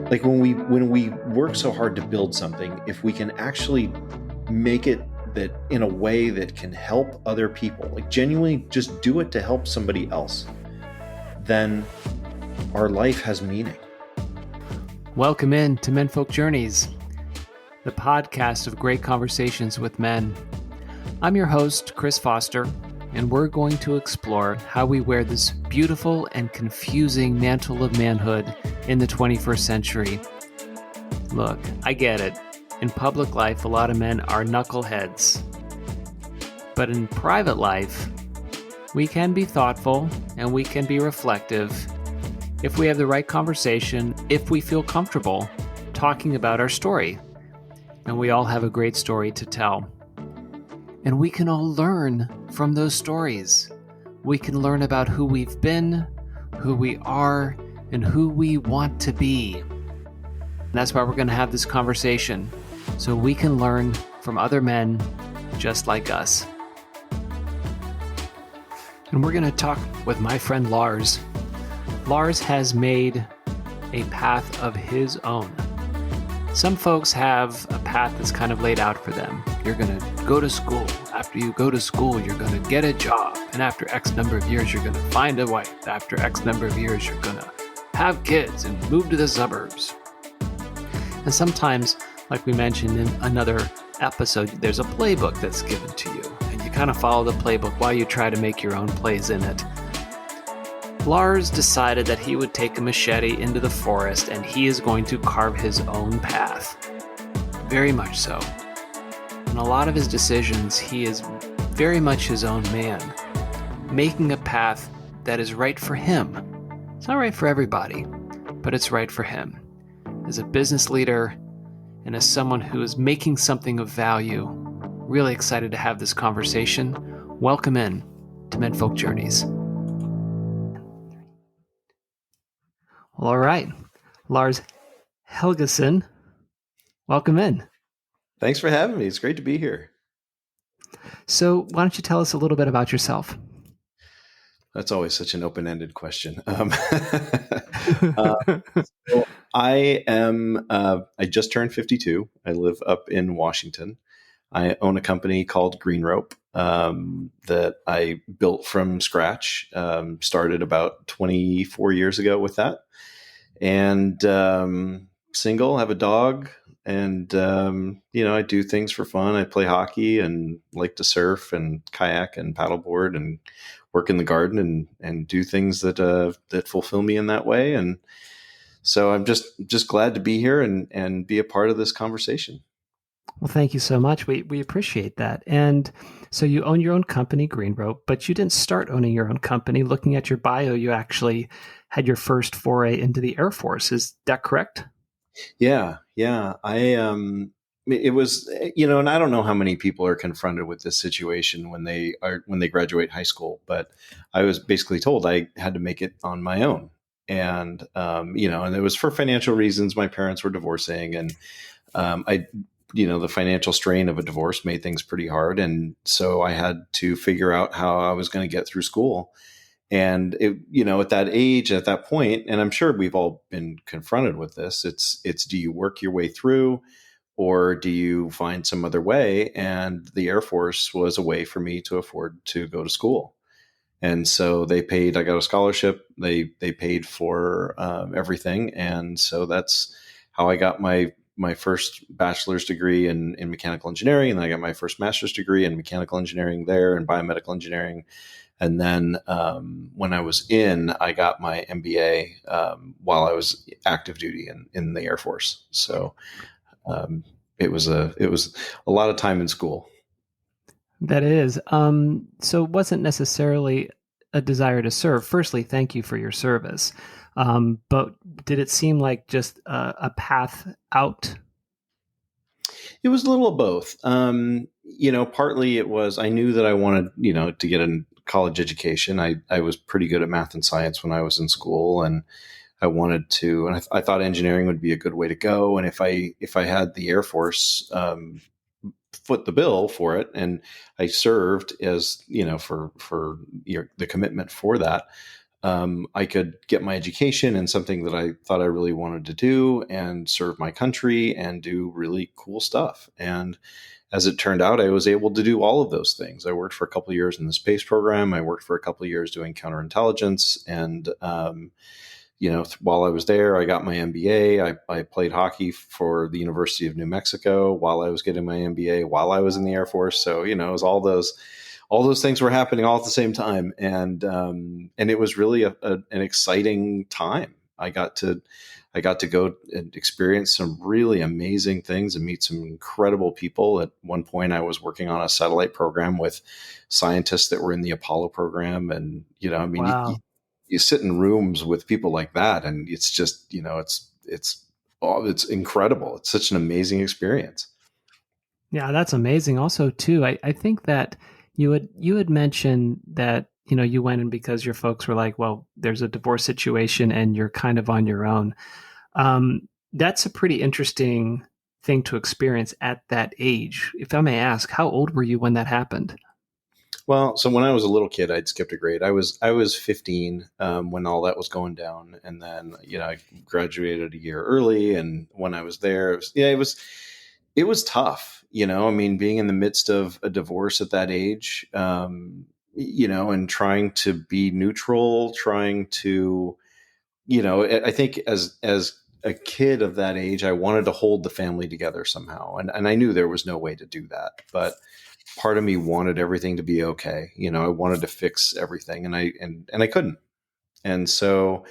Like when we work so hard to build something, if we can actually make it that in a way that can help other people, like genuinely just do it to help somebody else, then our life has meaning. Welcome in to Menfolk Journeys, the podcast of great conversations with men. I'm your host, Chris Foster, and we're going to explore how we wear this beautiful and confusing mantle of manhood in the 21st century. Look, I get it. In public life, a lot of men are knuckleheads. But in private life, we can be thoughtful and we can be reflective if we have the right conversation, if we feel comfortable talking about our story. And we all have a great story to tell. And we can all learn from those stories. We can learn about who we've been, who we are, and who we want to be. And that's why we're going to have this conversation, so we can learn from other men just like us. And we're going to talk with my friend Lars. Lars has made a path of his own. Some folks have a path that's kind of laid out for them. You're going to go to school. After you go to school, you're going to get a job. And after X number of years, you're going to find a wife. After X number of years, you're going to have kids and move to the suburbs. And sometimes, like we mentioned in another episode, there's a playbook that's given to you. And you kind of follow the playbook while you try to make your own plays in it. Lars decided that he would take a machete into the forest and he is going to carve his own path. Very much so. In a lot of his decisions, he is very much his own man, making a path that is right for him. It's not right for everybody, but it's right for him. As a business leader and as someone who is making something of value, really excited to have this conversation. Welcome in to Menfolk Journeys. Well, all right, Lars Helgeson, welcome in. Thanks for having me. It's great to be here. So why don't you tell us a little bit about yourself? That's always such an open-ended question. So I just turned 52. I live up in Washington. I own a company called Green Rope that I built from scratch, started about 24 years ago with that. And single, have a dog, and I do things for fun. I play hockey and like to surf and kayak and paddleboard and work in the garden and do things that fulfill me in that way. And so I'm just glad to be here and be a part of this conversation. Well, thank you so much. We appreciate that. And so you own your own company, Green Rope, but you didn't start owning your own company. Looking at your bio, you actually had your first foray into the Air Force. Is that correct? Yeah. It was, and I don't know how many people are confronted with this situation when they graduate high school, but I was basically told I had to make it on my own. And, and it was for financial reasons. My parents were divorcing, and the financial strain of a divorce made things pretty hard. And so I had to figure out how I was going to get through school. And at that age, at that point, and I'm sure we've all been confronted with this, it's do you work your way through or do you find some other way? And the Air Force was a way for me to afford to go to school. And so I got a scholarship. They paid for everything. And so that's how I got my first bachelor's degree in mechanical engineering. And then I got my first master's degree in mechanical engineering there and biomedical engineering. And then when I was I got my MBA while I was active duty in the Air Force. So it was a lot of time in school. That is. So it wasn't necessarily a desire to serve. Firstly, thank you for your service. But did it seem like just a path out? It was a little of both. Partly it was, I knew that I wanted, to get a college education. I was pretty good at math and science when I was in school, and I wanted to, and I thought engineering would be a good way to go. And if I had the Air Force foot the bill for it, and I served as, for the commitment for that, I could get my education in something that I thought I really wanted to do and serve my country and do really cool stuff. And as it turned out, I was able to do all of those things. I worked for a couple of years in the space program. I worked for a couple of years doing counterintelligence. And, while I was there, I got my MBA. I played hockey for the University of New Mexico while I was getting my MBA, while I was in the Air Force. So, it was all those things were happening all at the same time. And it was really an exciting time. I got to go and experience some really amazing things and meet some incredible people. At one point, I was working on a satellite program with scientists that were in the Apollo program. And, Wow. you sit in rooms with people like that, and it's just, it's incredible. It's such an amazing experience. Yeah, that's amazing. Also, too, I think that you had mentioned that you went in because your folks were like, well, there's a divorce situation and you're kind of on your own. That's a pretty interesting thing to experience at that age. If I may ask, how old were you when that happened? Well, so when I was a little kid, I'd skipped a grade. I was 15 when all that was going down, and then I graduated a year early. And when I was there, it was tough. I mean, being in the midst of a divorce at that age, and trying to be neutral, trying to, I think as a kid of that age, I wanted to hold the family together somehow, and I knew there was no way to do that, but part of me wanted everything to be okay. I wanted to fix everything, and I couldn't. And so,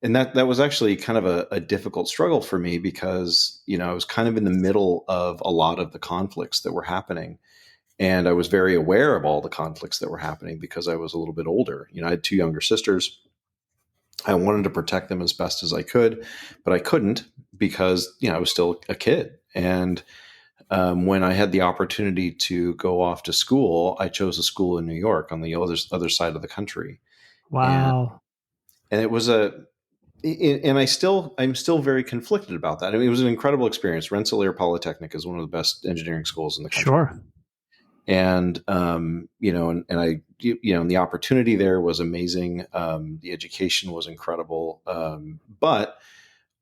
and that was actually kind of a difficult struggle for me because, I was kind of in the middle of a lot of the conflicts that were happening. And I was very aware of all the conflicts that were happening because I was a little bit older. I had two younger sisters. I wanted to protect them as best as I could, but I couldn't because, I was still a kid. And when I had the opportunity to go off to school, I chose a school in New York on the other side of the country. And Wow. and it was and I'm still very conflicted about that. I mean, it was an incredible experience. Rensselaer Polytechnic is one of the best engineering schools in the country. Sure. And, and the opportunity there was amazing. The education was incredible. But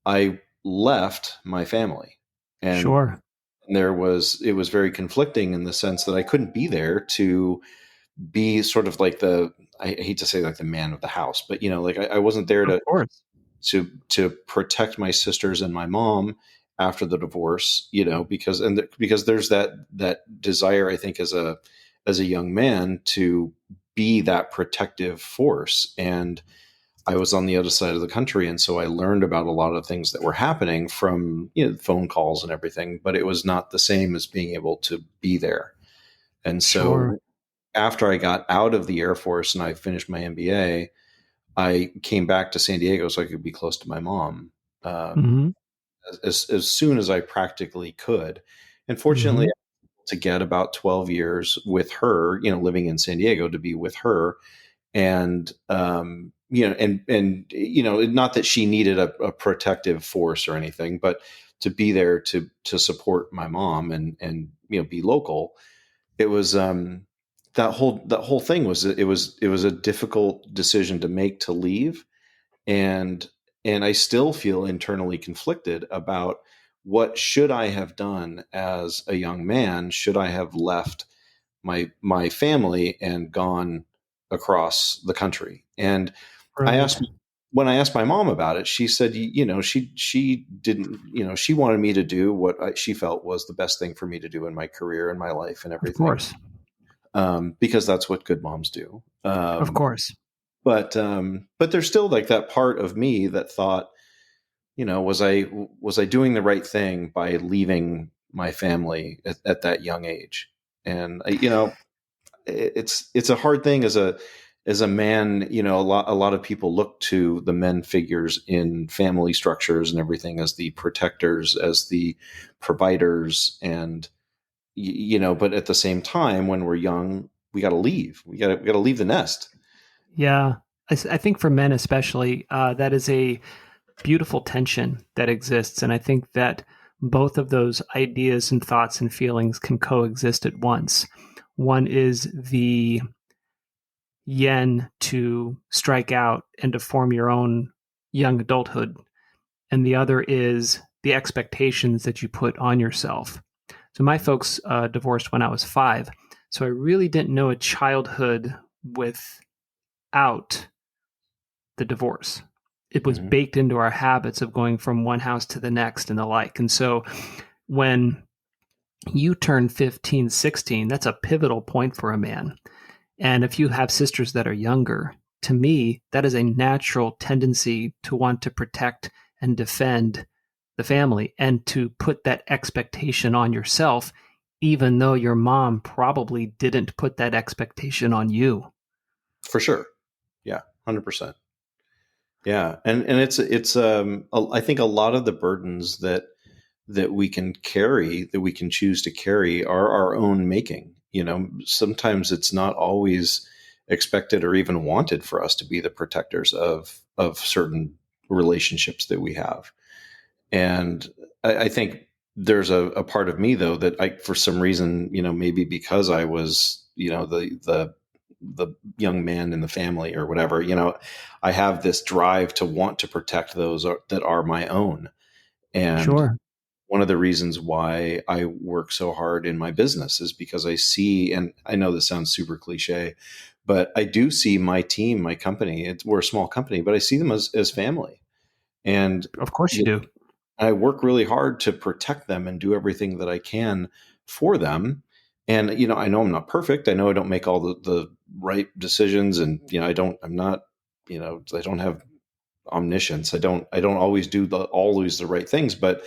I left my family, and Sure. it was very conflicting in the sense that I couldn't be there to be sort of like I hate to say like the man of the house, but like I wasn't there Of course. to protect my sisters and my mom after the divorce, because there's that desire, I think, as a young man to be that protective force. And I was on the other side of the country, and so I learned about a lot of things that were happening from phone calls and everything, but it was not the same as being able to be there. And Sure. so after I got out of the Air Force and I finished my MBA, I came back to San Diego so I could be close to my mom, um, Hmm. as soon as I practically could. And fortunately, Hmm. I was able to get about 12 years with her, living in San Diego, to be with her. And, not that she needed a protective force or anything, but to be there to support my mom and be local. It was, that whole thing it was a difficult decision to make, to leave. And I still feel internally conflicted about what should I have done as a young man. Should I have left my family and gone across the country? And I Right. asked when I asked my mom about it, she said, she didn't, she wanted me to do what she felt was the best thing for me to do in my career and my life and Of everything, course. because that's what good moms do. Of course. But there's still like that part of me that thought, was I doing the right thing by leaving my family at that young age? And it's a hard thing as a man. A lot of people look to the men figures in family structures and everything as the protectors, as the providers, and but at the same time, when we're young, we got to leave. We got to leave the nest. Yeah. I think for men especially, that is a beautiful tension that exists. And I think that both of those ideas and thoughts and feelings can coexist at once. One is the yen to strike out and to form your own young adulthood, and the other is the expectations that you put on yourself. So my folks divorced when I was 5, so I really didn't know a childhood without the divorce. It was Hmm. baked into our habits of going from one house to the next and the like. And so when you turn 15, 16, that's a pivotal point for a man. And if you have sisters that are younger, to me, that is a natural tendency to want to protect and defend the family and to put that expectation on yourself, even though your mom probably didn't put that expectation on you. For sure. Yeah. 100%. Yeah. And I think a lot of the burdens that we can carry, that we can choose to carry, are our own making. Sometimes it's not always expected or even wanted for us to be the protectors of certain relationships that we have. And I think there's a part of me though that for some reason, maybe because I was, the young man in the family or whatever, I have this drive to want to protect those that are my own. And Sure. one of the reasons why I work so hard in my business is because I see, and I know this sounds super cliche, but I do see my team, my company. We're a small company, but I see them as family, and Of course you you do. I work really hard to protect them and do everything that I can for them. And I know I'm not perfect. I know I don't make all the right decisions, and I'm not, I don't have omniscience. I don't always do always the right things, but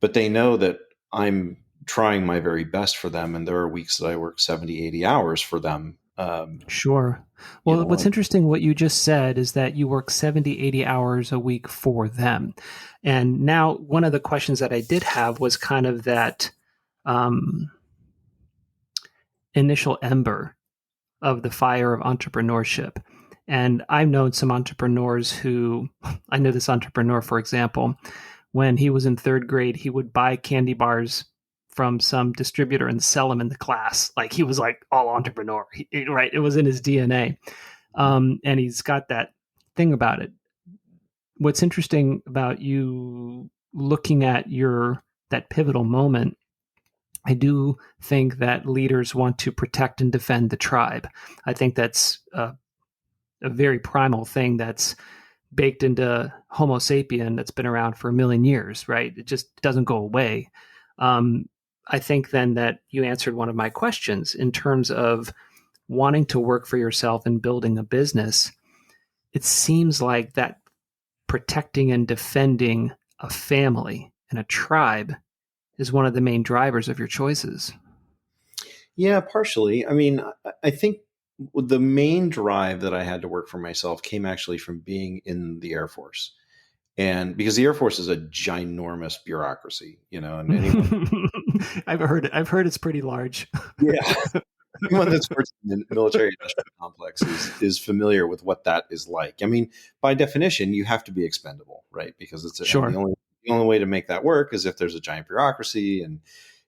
they know that I'm trying my very best for them. And there are weeks that I work 70, 80 hours for them. Sure. You Well, know, what's and interesting, what you just said, is that you work 70, 80 hours a week for them. And now, one of the questions that I did have was kind of that um, initial ember of the fire of entrepreneurship. And I've known some entrepreneurs who, I know this entrepreneur, for example, when he was in third grade, he would buy candy bars from some distributor and sell them in the class. Like he was like all entrepreneur, right? It was in his DNA. And he's got that thing about it. What's interesting about you looking at that pivotal moment, I do think that leaders want to protect and defend the tribe. I think that's a very primal thing that's baked into Homo sapien that's been around for a million years, right? It just doesn't go away. Um, I think then that you answered one of my questions in terms of wanting to work for yourself and building a business. It seems like that protecting and defending a family and a tribe is one of the main drivers of your choices. yeah, partially. I mean, I think the main drive that I had to work for myself came actually from being in the Air Force. And because the Air Force is a ginormous bureaucracy, and anyone, I've heard it's pretty large. yeah, anyone that's worked in the military industrial complex is familiar with what that is like. I mean, by definition, you have to be expendable, right? Because and Sure. the only way to make that work is if there's a giant bureaucracy, and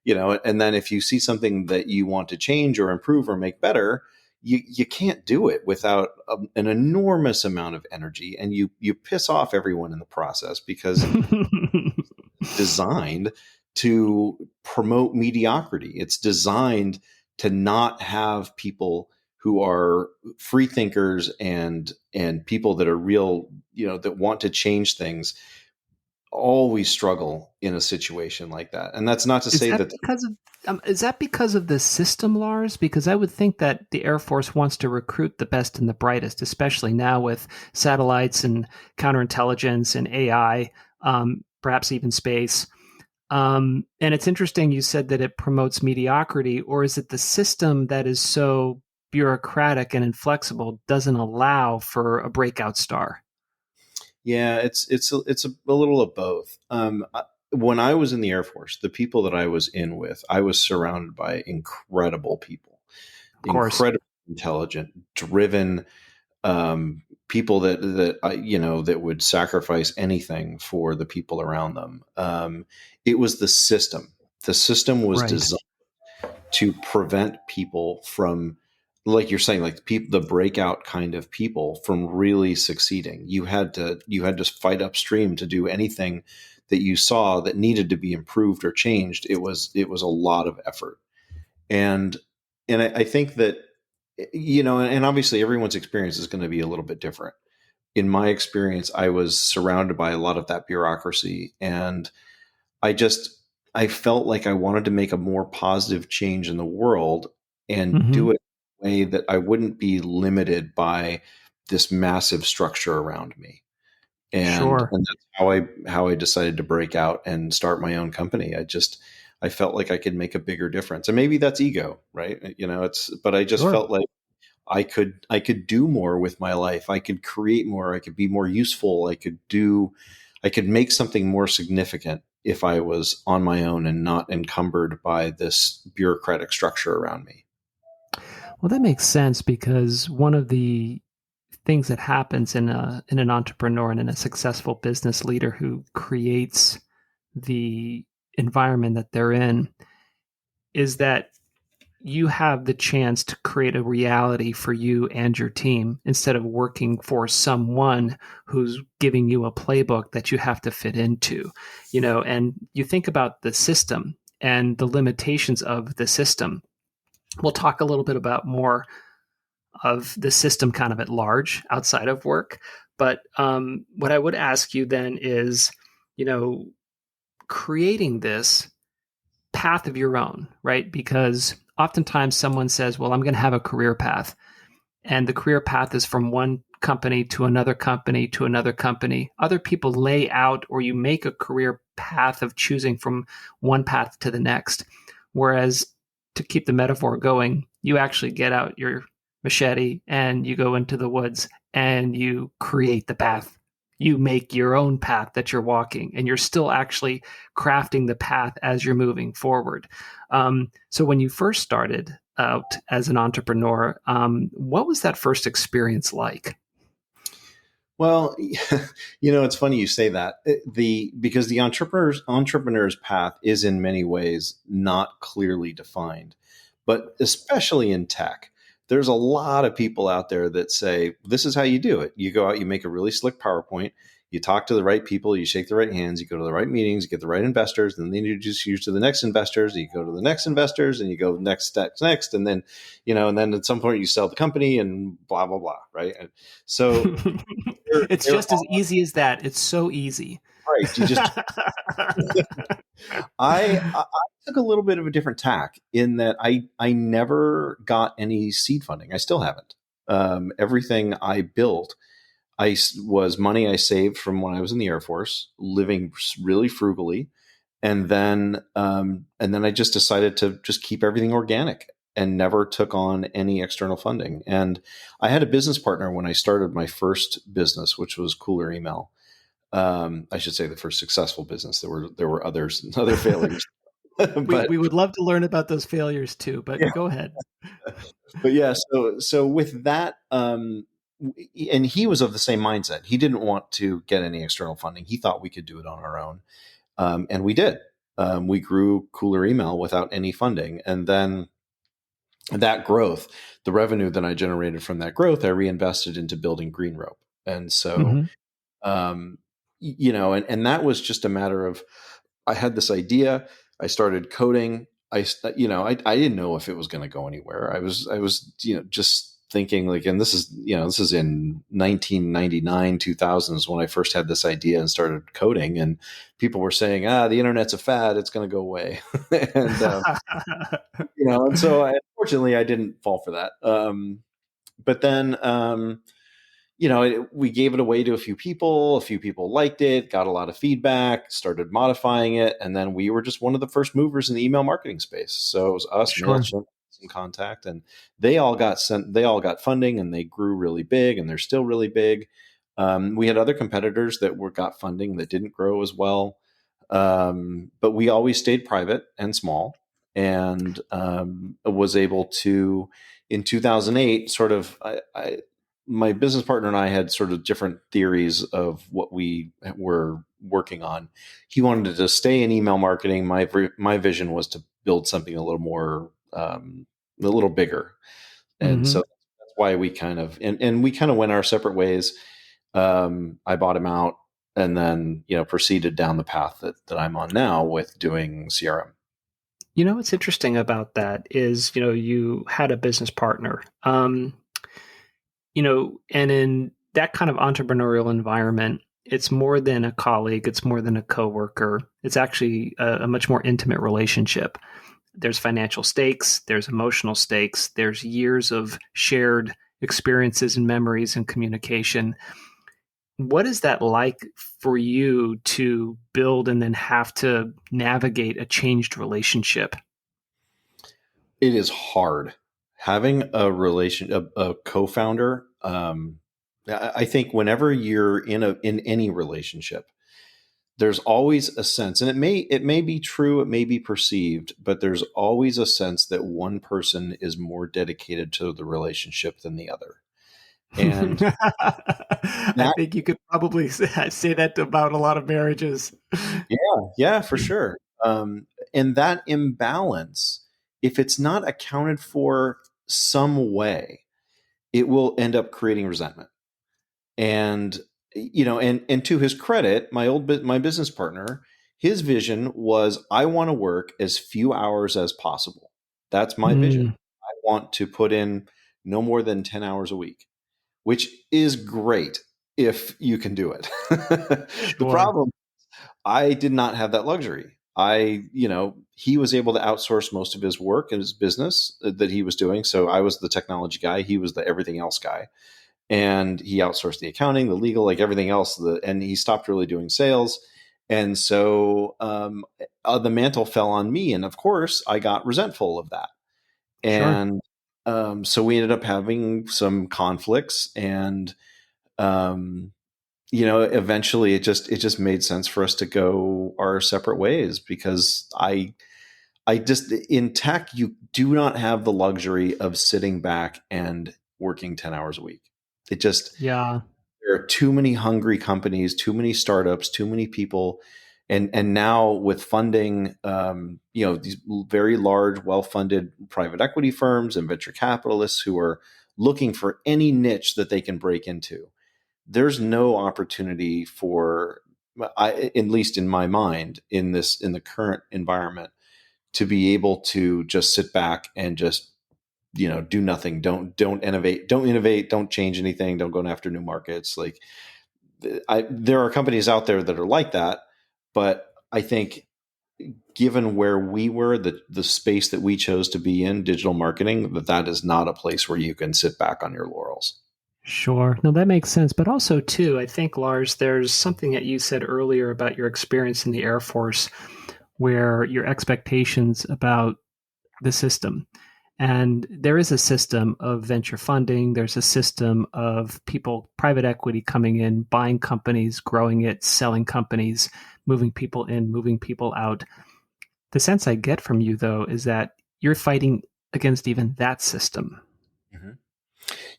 then if you see something that you want to change or improve or make better, you can't do it without an enormous amount of energy, and you piss off everyone in the process because designed to promote mediocrity. It's designed to not have people who are free thinkers and people that are real, that want to change things, always struggle in a situation like that. And that's not to Is say that that because of the system, Lars? Because I would think that the Air Force wants to recruit the best and the brightest, especially now with satellites and counterintelligence and AI, perhaps even space. And it's interesting you said that it promotes mediocrity, or is it the system that is so bureaucratic and inflexible doesn't allow for a breakout star? yeah, it's a little of both. When I was in the Air Force, the people that I was in with, I was surrounded by incredible people, Of course. incredibly intelligent, driven, people that would sacrifice anything for the people around them. It was the system. The system was Right. designed to prevent people from like you're saying, like people, the breakout kind of people from really succeeding. You had to fight upstream to do anything that you saw that needed to be improved or changed. It was a lot of effort. And I think that, and obviously everyone's experience is going to be a little bit different. In my experience, I was surrounded by a lot of that bureaucracy, and I just I felt like I wanted to make a more positive change in the world and Hmm. do it in a way that I wouldn't be limited by this massive structure around me. And Sure. that's how I decided to break out and start my own company. I felt like I could make a bigger difference. And maybe that's ego, right? But I just Sure. felt like I could do more with my life. I could create more. I could be more useful. I could make something more significant if I was on my own and not encumbered by this bureaucratic structure around me. Well, that makes sense because one of the things that happens in an entrepreneur and in a successful business leader who creates the environment that they're in is that you have the chance to create a reality for you and your team instead of working for someone who's giving you a playbook that you have to fit into, and you think about the system and the limitations of the system. We'll talk a little bit about more of the system kind of at large outside of work. But what I would ask you then is, you know, creating this path of your own, right? Because oftentimes someone says, well, I'm going to have a career path. And the career path is from one company to another company to another company. Other people lay out or you make a career path of choosing from one path to the next. Whereas to keep the metaphor going, you actually get out your machete and you go into the woods and you create the path. You make your own path that you're walking, and you're still actually crafting the path as you're moving forward. So, when you first started out as an entrepreneur, what was that first experience like? Well, it's funny you say that. Because the entrepreneur's path is in many ways not clearly defined, but especially in tech, there's a lot of people out there that say this is how you do it. You go out, you make a really slick PowerPoint, you talk to the right people, you shake the right hands, you go to the right meetings, you get the right investors, and then they introduce you to the next investors. You go to the next investors, and you go next, and then and then at some point you sell the company and blah blah blah, right? And so It's they're just as easy as that. It's so easy. right. I took a little bit of a different tack in that I never got any seed funding. I still haven't. Everything I built, was money I saved from when I was in the Air Force, living really frugally, and then I just decided to just keep everything organic and never took on any external funding. And I had a business partner when I started my first business, which was Cooler Email. I should say the first successful business. There were others, other failures, we but we would love to learn about those failures too, but yeah, go ahead. but yeah. So with that, and he was of the same mindset. He didn't want to get any external funding. He thought we could do it on our own, and we did. We grew Cooler Email without any funding, and then that growth, the revenue that I generated from that growth, I reinvested into building Green Rope. And so, Hmm. and that was just a matter of I had this idea. I started coding. I didn't know if it was going to go anywhere. I was just thinking like, and this is in 1999, 2000s when I first had this idea and started coding, and people were saying, the internet's a fad. It's going to go away. and, and so unfortunately I didn't fall for that. But then, we gave it away to a few people. A few people liked it, got a lot of feedback, started modifying it, and then we were just one of the first movers in the email marketing space. So it was us, Sure. Mailchimp, some contact, and they all got sent. They all got funding, and they grew really big, and they're still really big. We had other competitors that got funding that didn't grow as well, but we always stayed private and small, and was able to in 2008 sort of my business partner and I had sort of different theories of what we were working on. He wanted to stay in email marketing. My vision was to build something a little more, a little bigger. And Hmm. so that's why we and we kind of went our separate ways. I bought him out, and then proceeded down the path that I'm on now with doing CRM. You know what's interesting about that is, you had a business partner, and in that kind of entrepreneurial environment, it's more than a colleague, it's more than a coworker. It's actually a much more intimate relationship. There's financial stakes, there's emotional stakes, there's years of shared experiences and memories and communication. What is that like for you to build and then have to navigate a changed relationship? It is hard having a co-founder. I think whenever you're in any relationship, there's always a sense, and it may be true, it may be perceived, but there's always a sense that one person is more dedicated to the relationship than the other. And I that, think you could probably say that about a lot of marriages. yeah, for sure. And that imbalance, if it's not accounted for some way, it will end up creating resentment. And and to his credit, my business partner, his vision was, I want to work as few hours as possible. That's my vision. Mm, I want to put in no more than 10 hours a week, which is great if you can do it. The sure, problem, I did not have that luxury. He was able to outsource most of his work and his business that he was doing. So I was the technology guy, he was the everything else guy, and he outsourced the accounting, the legal, like everything else. And he stopped really doing sales. And so the mantle fell on me, and of course, I got resentful of that. sure. And so we ended up having some conflicts, and um, eventually it just made sense for us to go our separate ways, because I just, in tech, you do not have the luxury of sitting back and working 10 hours a week. It just, Yeah, there are too many hungry companies, too many startups, too many people. And now with funding, these very large, well-funded private equity firms and venture capitalists who are looking for any niche that they can break into. There's no opportunity for, at least in my mind, in the current environment, to be able to just sit back and just do nothing. Don't innovate, don't change anything, don't go after new markets. Like, there are companies out there that are like that, but I think, given where we were, the space that we chose to be in, digital marketing, that is not a place where you can sit back on your laurels. sure. No, that makes sense. But also, too, I think, Lars, there's something that you said earlier about your experience in the Air Force where your expectations about the system. And there is a system of venture funding. There's a system of people, private equity coming in, buying companies, growing it, selling companies, moving people in, moving people out. The sense I get from you, though, is that you're fighting against even that system. Mhm.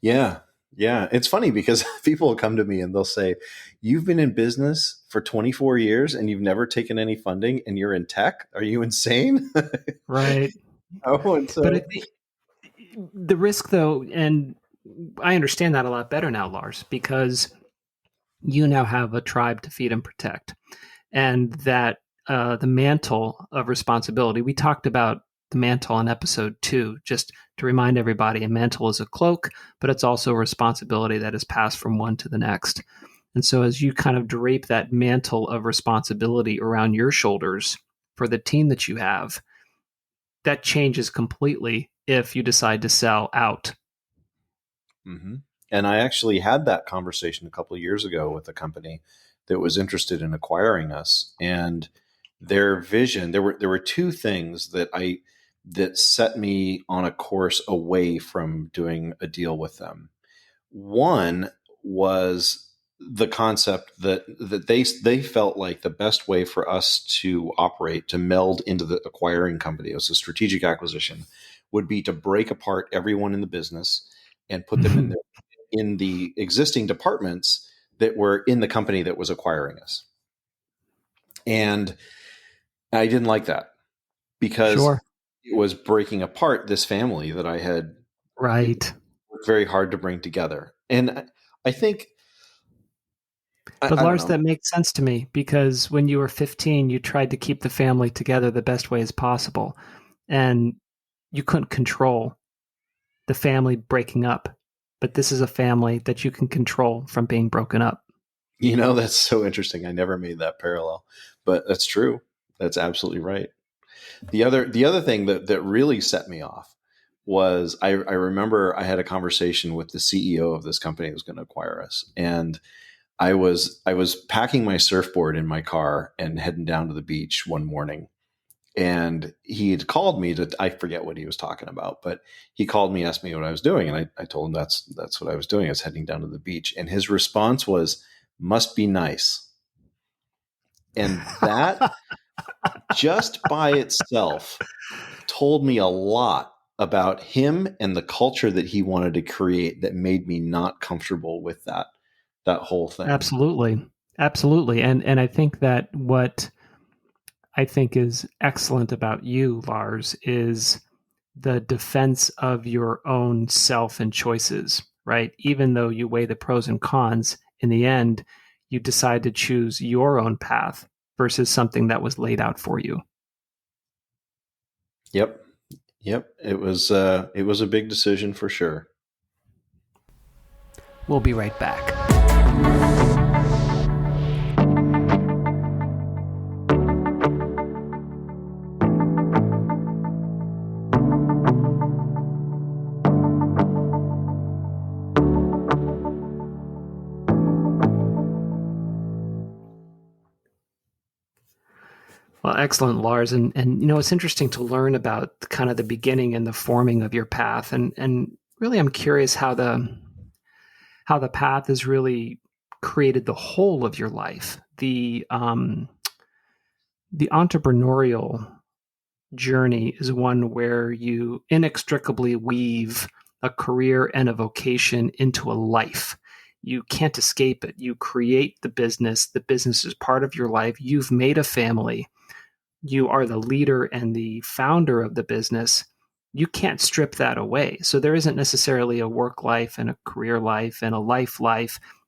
Yeah. Yeah. It's funny because people will come to me and they'll say, "You've been in business for 24 years and you've never taken any funding and you're in tech. Are you insane?" Right. Oh, and But I so, think the risk, though, and I understand that a lot better now, Lars, because you now have a tribe to feed and protect. And that the mantle of responsibility, we talked about the mantle in episode 2, just to remind everybody, a mantle is a cloak, but it's also a responsibility that is passed from one to the next. And so as you kind of drape that mantle of responsibility around your shoulders for the team that you have, that changes completely if you decide to sell out. hmm and I actually had that conversation a couple of years ago with a company that was interested in acquiring us, and their vision. There were two things that set me on a course away from doing a deal with them. One was the concept that they felt like the best way for us to operate, to meld into the acquiring company, it was a strategic acquisition, would be to break apart everyone in the business and put them in the existing departments that were in the company that was acquiring us. And I didn't like that, because Sure. it was breaking apart this family that I had Right. work very hard to bring together. And I think, But I don't Lars, know, that makes sense to me because when you were 15, you tried to keep the family together the best way as possible. And you couldn't control the family breaking up. But this is a family that you can control from being broken up. that's so interesting. I never made that parallel, but that's true. That's absolutely right. The other thing that really set me off was I remember I had a conversation with the CEO of this company that was going to acquire us, and I was packing my surfboard in my car and heading down to the beach one morning, and he had called me to, I forget what he was talking about, but he called me, asked me what I was doing, and I told him that's what I was doing. I was heading down to the beach, and his response was, "Must be nice," and that just by itself told me a lot about him and the culture that he wanted to create that made me not comfortable with that whole thing. Absolutely. Absolutely. And I think that what I think is excellent about you, Lars, is the defense of your own self and choices, right? Even though you weigh the pros and cons, in the end, you decide to choose your own path versus something that was laid out for you. Yep. Yep. It was a big decision for sure. We'll be right back. Well, excellent, Lars. And it's interesting to learn about kind of the beginning and the forming of your path. And really I'm curious how the path has really created the whole of your life. The entrepreneurial journey is one where you inextricably weave a career and a vocation into a life. You can't escape it. You create the business is part of your life. You've made a family. You are the leader and the founder of the business. You can't strip that away. So there isn't necessarily a work life and a career life and a life.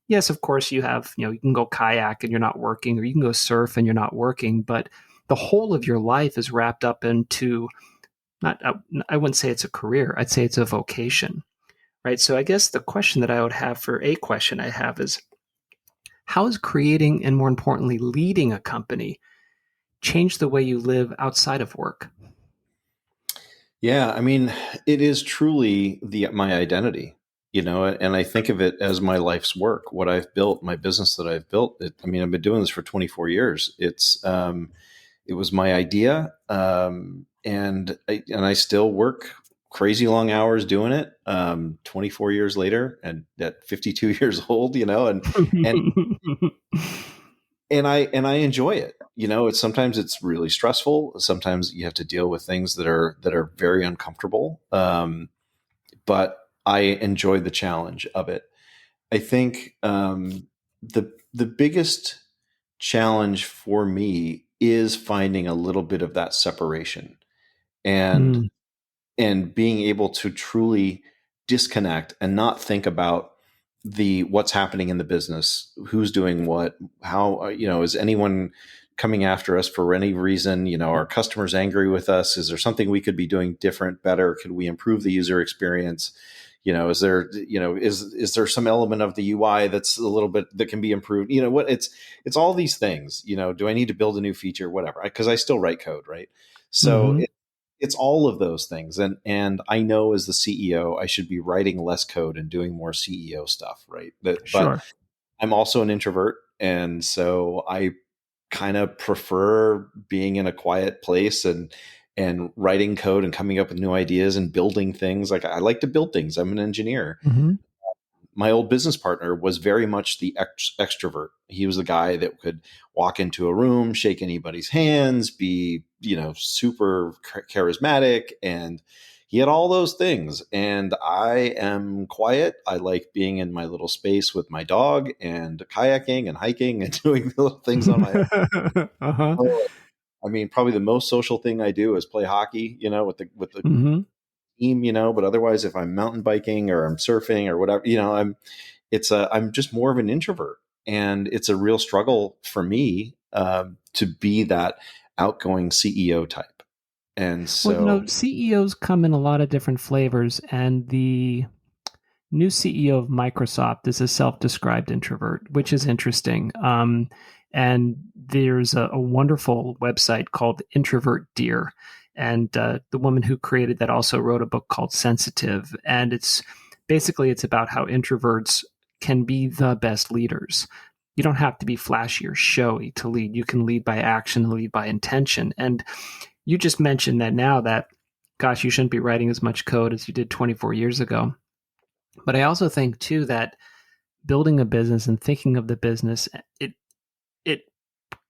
Yes, of course you have, you can go kayak and you're not working, or you can go surf and you're not working, but the whole of your life is wrapped up into not, I wouldn't say it's a career. I'd say it's a vocation, right? So I guess the question that I would have for a question I have is, how is creating and more importantly, leading a company change the way you live outside of work? Yeah, I mean, it is truly the my identity, and I think of it as my life's work. What I've built, my business that I've built. I mean, I've been doing this for 24 years. It was my idea, and I still work crazy long hours doing it. 24 years later, and at 52 years old, and and I enjoy it. It's sometimes it's really stressful. Sometimes you have to deal with things that are very uncomfortable. But I enjoy the challenge of it. I think the biggest challenge for me is finding a little bit of that separation, and Mm, and being able to truly disconnect and not think about the what's happening in the business, who's doing what, how, is anyone coming after us for any reason, are customers angry with us, is there something we could be doing different, better, could we improve the user experience, is there, is there some element of the UI that's a little bit that can be improved, what it's all these things, do I need to build a new feature, whatever, because I still write code, right? So hmm it's all of those things, and I know as the CEO I should be writing less code and doing more CEO stuff, right? But Sure. I'm also an introvert, and so I kind of prefer being in a quiet place and writing code and coming up with new ideas and building things. Like, I like to build things. I'm an engineer. hmm My old business partner was very much the extrovert. He was the guy that could walk into a room, shake anybody's hands, be, super charismatic. And he had all those things. And I am quiet. I like being in my little space with my dog and kayaking and hiking and doing the little things on my uh-huh. own. I mean, probably the most social thing I do is play hockey, with the hmm team, but otherwise, if I'm mountain biking or I'm surfing or whatever, I'm just more of an introvert, and it's a real struggle for me to be that outgoing CEO type. And Well, so, CEOs come in a lot of different flavors, and the new CEO of Microsoft is a self-described introvert, which is interesting. And there's a wonderful website called Introvert Dear, and the woman who created that also wrote a book called Sensitive, and it's about how introverts can be the best leaders. You don't have to be flashy or showy to lead. You can lead by action, lead by intention. And you just mentioned that now that, gosh, you shouldn't be writing as much code as you did 24 years ago. But I also think too that building a business and thinking of the business, it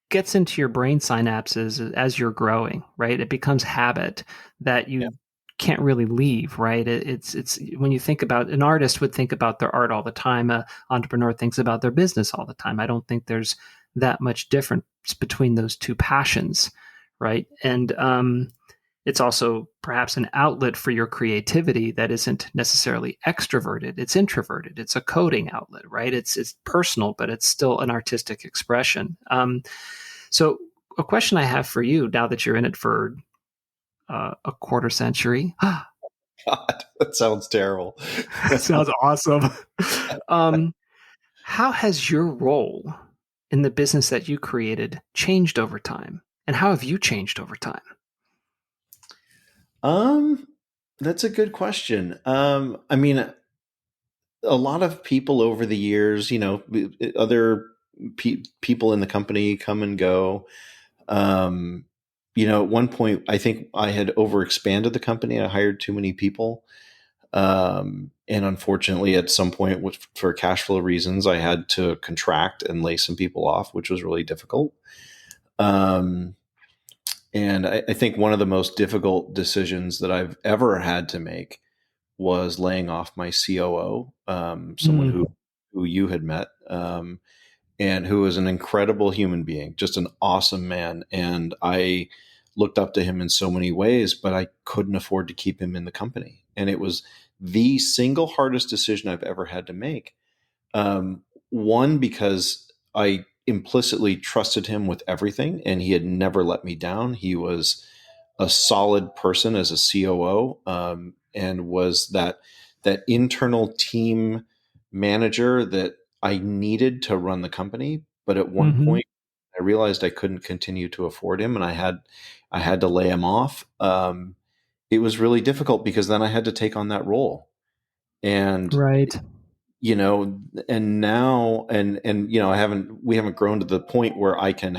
gets into your brain synapses as you're growing, right? It becomes habit that yeah, you can't really leave, right? It's when you think about, an artist would think about their art all the time, an entrepreneur thinks about their business all the time. I don't think there's that much difference between those two passions, right? And it's also perhaps an outlet for your creativity that isn't necessarily extroverted. It's introverted. It's a coding outlet, right? It's personal, but it's still an artistic expression. So a question I have for you, now that you're in it for a quarter century, God, that sounds terrible. sounds awesome. um, how has your role in the business that you created changed over time? And how have you changed over time? Um, that's a good question. I mean, a lot of people over the years, other people in the company come and go. Um, at one point, I think I had overexpanded the company. I hired too many people. And unfortunately, at some point, for cash flow reasons, I had to contract and lay some people off, which was really difficult. Um, and I think one of the most difficult decisions that I've ever had to make was laying off my COO, someone Mm, who you had met, and who was an incredible human being, just an awesome man. And I looked up to him in so many ways, but I couldn't afford to keep him in the company. And it was the single hardest decision I've ever had to make. One, because I implicitly trusted him with everything, and he had never let me down. He was a solid person as a COO, and was that internal team manager that I needed to run the company. But at one hmm point, I realized I couldn't continue to afford him, and I had to lay him off. It was really difficult because then I had to take on that role, and Right. you know, and now, and we haven't grown to the point where I can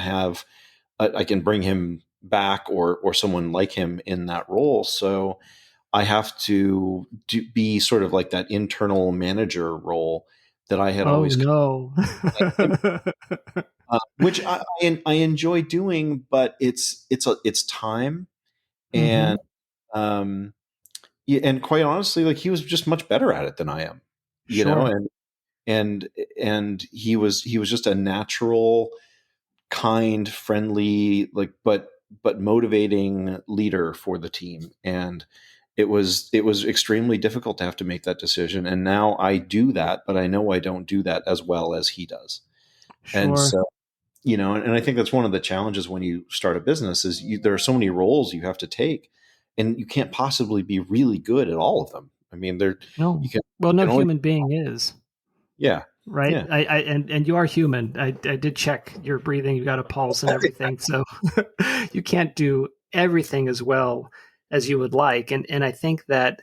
bring him back, or someone like him in that role. So I have to be sort of like that internal manager role that I had Oh always no. which I enjoy doing, but it's time, and hmm um yeah, and quite honestly, like, he was just much better at it than I am, Sure. and and he was just a natural, kind, friendly, like, but motivating leader for the team. And it was extremely difficult to have to make that decision. And now I do that, but I know I don't do that as well as he does. And Sure. so, and I think that's one of the challenges when you start a business is there are so many roles you have to take, and you can't possibly be really good at all of them. I mean, No. you can Well, you no can only human being is. yeah, Right. yeah. And you are human. I did check your breathing. You got a pulse and everything. So you can't do everything as well as you would like. And I think that,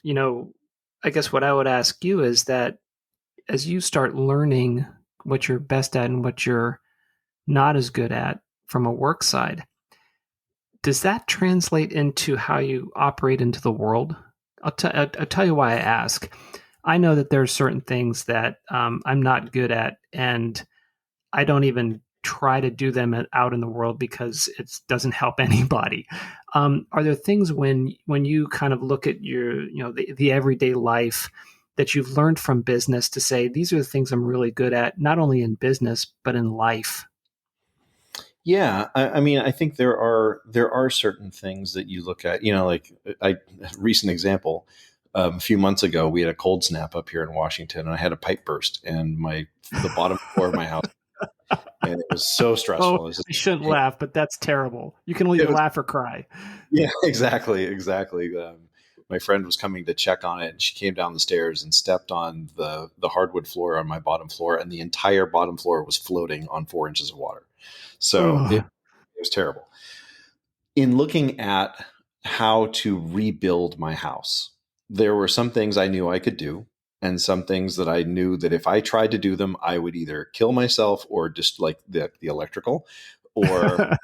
you know, I guess what I would ask you is that as you start learning what you're best at and what you're not as good at from a work side, does that translate into how you operate into the world? I'll tell you why I ask. I know that there are certain things that I'm not good at, and I don't even try to do them out in the world because it doesn't help anybody. Are there things when you kind of look at your, the everyday life that you've learned from business to say these are the things I'm really good at, not only in business but in life? Yeah, I mean, I think there are certain things that you look at. Like recent example. A few months ago, we had a cold snap up here in Washington, and I had a pipe burst, and the bottom floor of my house, and it was so Oh, stressful. It was I shouldn't just, laugh, but that's terrible. You can it either was laugh or cry. yeah, exactly. My friend was coming to check on it, and she came down the stairs and stepped on the hardwood floor on my bottom floor, and the entire bottom floor was floating on 4 inches of water. So it Ugh. was terrible. In looking at how to rebuild my house, there were some things I knew I could do, and some things that I knew that if I tried to do them, I would either kill myself or just like the electrical, or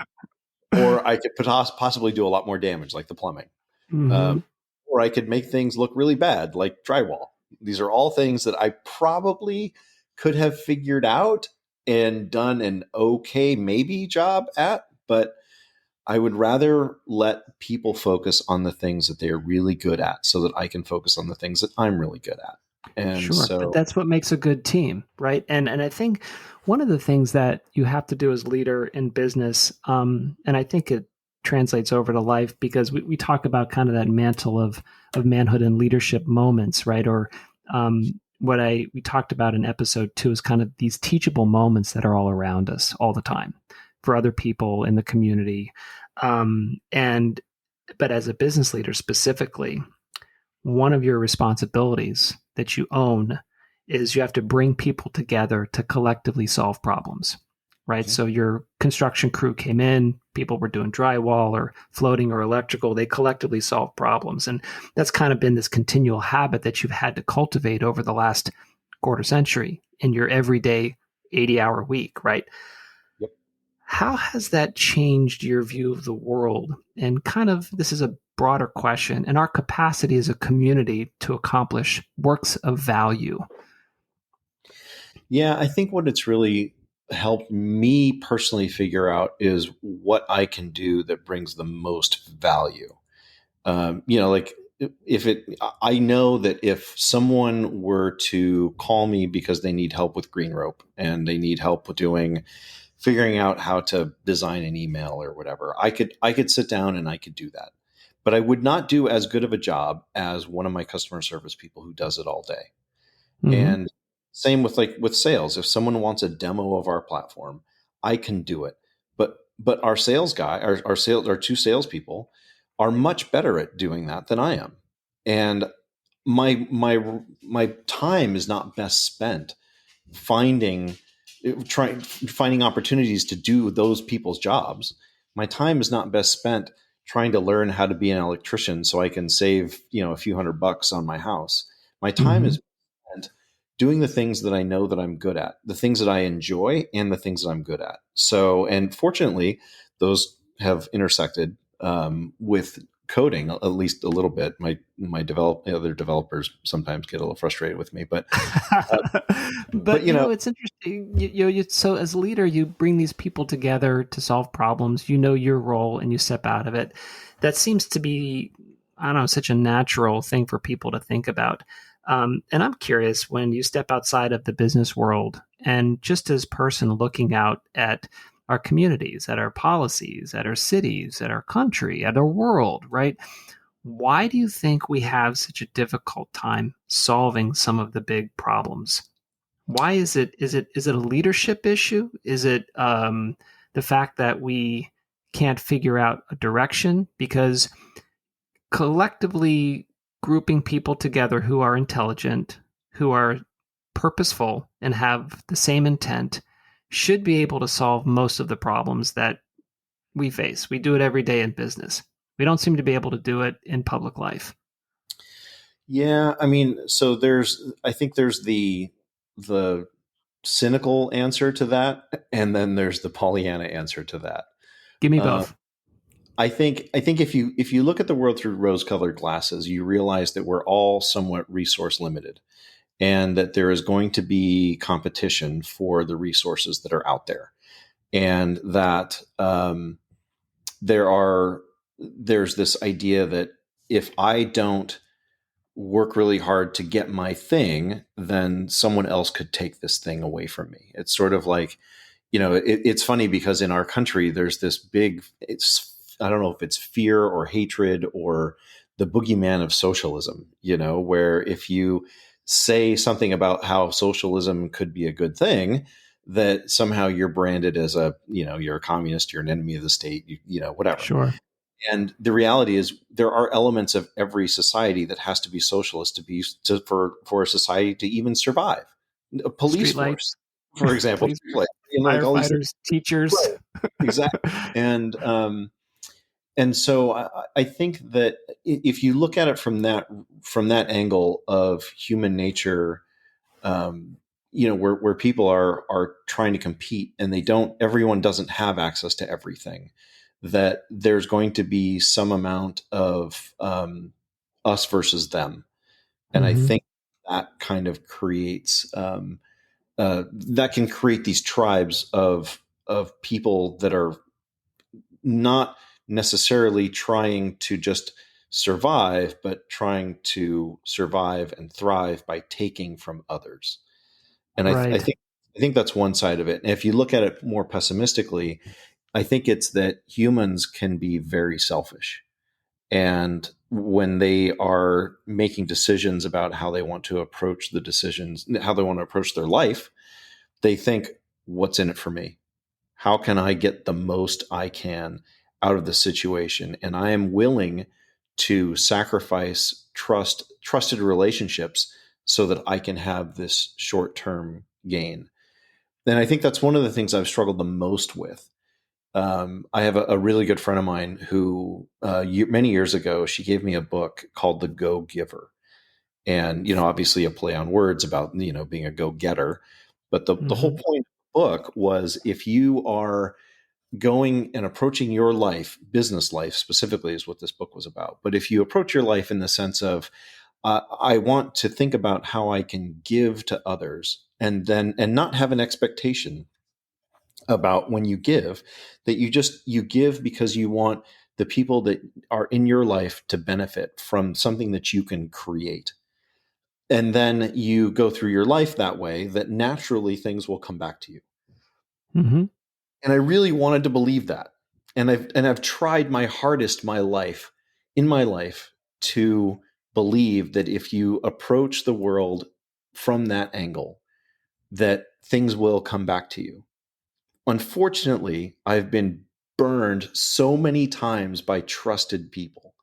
I could possibly do a lot more damage, like the plumbing, um, Hmm. or I could make things look really bad, like drywall. These are all things that I probably could have figured out and done an okay maybe job at, but I would rather let people focus on the things that they're really good at so that I can focus on the things that I'm really good at. And Sure. so, That's what makes a good team, right? And I think one of the things that you have to do as leader in business, and I think it translates over to life because we talk about kind of that mantle of manhood and leadership moments, right? Or what I we talked about in episode 2 is kind of these teachable moments that are all around us all the time for other people in the community. And but as a business leader specifically, one of your responsibilities that you own is you have to bring people together to collectively solve problems, right? mhm, So your construction crew came in, people were doing drywall or floating or electrical, they collectively solved problems. And that's kind of been this continual habit that you've had to cultivate over the last quarter century in your everyday 80-hour week, right? yep. How has that changed your view of the world? And kind of, this is a broader question, and our capacity as a community to accomplish works of value. Yeah, I think what it's really helped me personally figure out is what I can do that brings the most value. Like if it, I know that if someone were to call me because they need help with green rope and they need help with figuring out how to design an email or whatever, I could sit down and I could do that. But I would not do as good of a job as one of my customer service people who does it all day. Mm-hmm. And same with with sales. If someone wants a demo of our platform, I can do it. But our sales guy, our two salespeople are much better at doing that than I am. And my time is not best spent finding finding opportunities to do those people's jobs. My time is not best spent trying to learn how to be an electrician so I can save, a few $100 on my house. My time Mm-hmm. is spent doing the things that I know that I'm good at, the things that I enjoy and the things that I'm good at. So, and fortunately, those have intersected with coding at least a little bit. Other developers sometimes get a little frustrated with me, uh, but But it's interesting. So as a leader, you bring these people together to solve problems. You know your role, and you step out of it. That seems to be, I don't know, such a natural thing for people to think about. And I'm curious, when you step outside of the business world, and just as person looking out at our communities, at our policies, at our cities, at our country, at our world, right? Why do you think we have such a difficult time solving some of the big problems? Why is it? Is it a leadership issue? Is it the fact that we can't figure out a direction? Because collectively grouping people together who are intelligent, who are purposeful, and have the same intent should be able to solve most of the problems that we face. We do it every day in business. We don't seem to be able to do it in public life. yeah, I mean, so I think there's the cynical answer to that, and then there's the Pollyanna answer to that. Give me Uh, both. I think if you look at the world through rose-colored glasses, you realize that we're all somewhat resource limited, and that there is going to be competition for the resources that are out there, and that there are there's this idea that if I don't work really hard to get my thing, then someone else could take this thing away from me. It's sort of like it's funny because in our country, there's this big, I don't know if it's fear or hatred or the boogeyman of socialism, where if you say something about how socialism could be a good thing, that somehow you're branded as you're a communist, you're an enemy of the state, whatever. Sure. And the reality is there are elements of every society that has to be socialist for a society to even survive. A police Street force, lights, for example, police, like, like all these things. firefighters, teachers. Right. Exactly. And so I think that if you look at it from that angle of human nature, where people are trying to compete and everyone doesn't have access to everything, that there's going to be some amount of us versus them. And I Mm-hmm. think that kind of creates that can create these tribes of people that are not necessarily trying to just survive, but trying to survive and thrive by taking from others. And Right. I think that's one side of it. And if you look at it more pessimistically, I think it's that humans can be very selfish. And when they are making decisions about how they want to approach the decisions, how they want to approach their life, they think, what's in it for me? How can I get the most I can out of the situation? And I am willing to sacrifice trusted relationships so that I can have this short-term gain. And I think that's one of the things I've struggled the most with. I have a really good friend of mine who many years ago, she gave me a book called The Go Giver. And, obviously a play on words about, being a go-getter. But the whole Mm-hmm. point of the book was if you are going and approaching your life, business life specifically is what this book was about. But if you approach your life in the sense of, I want to think about how I can give to others and not have an expectation about when you give, that you give because you want the people that are in your life to benefit from something that you can create. And then you go through your life that way, that naturally things will come back to you. Mm-hmm. And I really wanted to believe that. And I've tried my hardest in my life to believe that if you approach the world from that angle, that things will come back to you. Unfortunately, I've been burned so many times by trusted people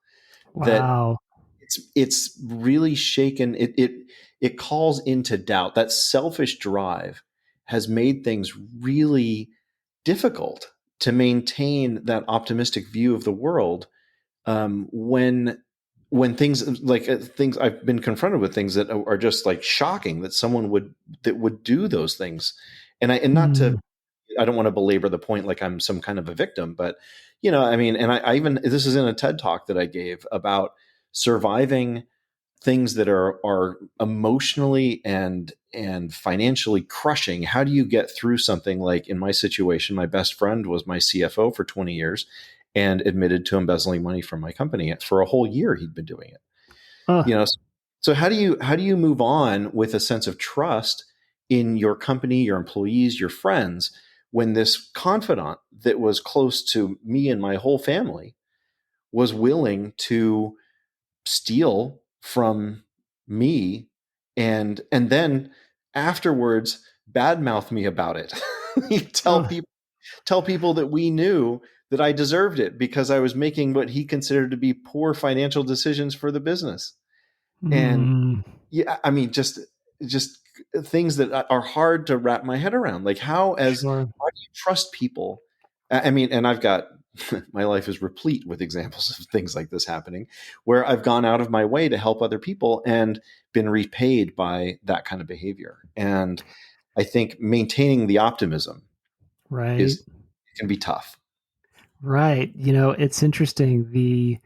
that Wow. it's really shaken it calls into doubt. That selfish drive has made things really difficult to maintain that optimistic view of the world, when things like things I've been confronted with things that are just like shocking that someone would do those things. And not to, Mm. I don't want to belabor the point like I'm some kind of a victim, but I mean, and I even, this is in a TED talk that I gave about surviving things that are emotionally and financially crushing. How do you get through something like, in my situation, my best friend was my CFO for 20 years and admitted to embezzling money from my company for a whole year. He'd been doing it. Uh, You know, so how do you move on with a sense of trust in your company, your employees, your friends, when this confidant that was close to me and my whole family was willing to steal from me and then afterwards badmouth me about it? You uh, tell people that we knew that I deserved it because I was making what he considered to be poor financial decisions for the business. And mm, yeah, I mean, just things that are hard to wrap my head around. Like sure. how do you trust people? I mean, and I've got my life is replete with examples of things like this happening, where I've gone out of my way to help other people and been repaid by that kind of behavior. And I think maintaining the optimism Right. is can be tough. Right. It's interesting.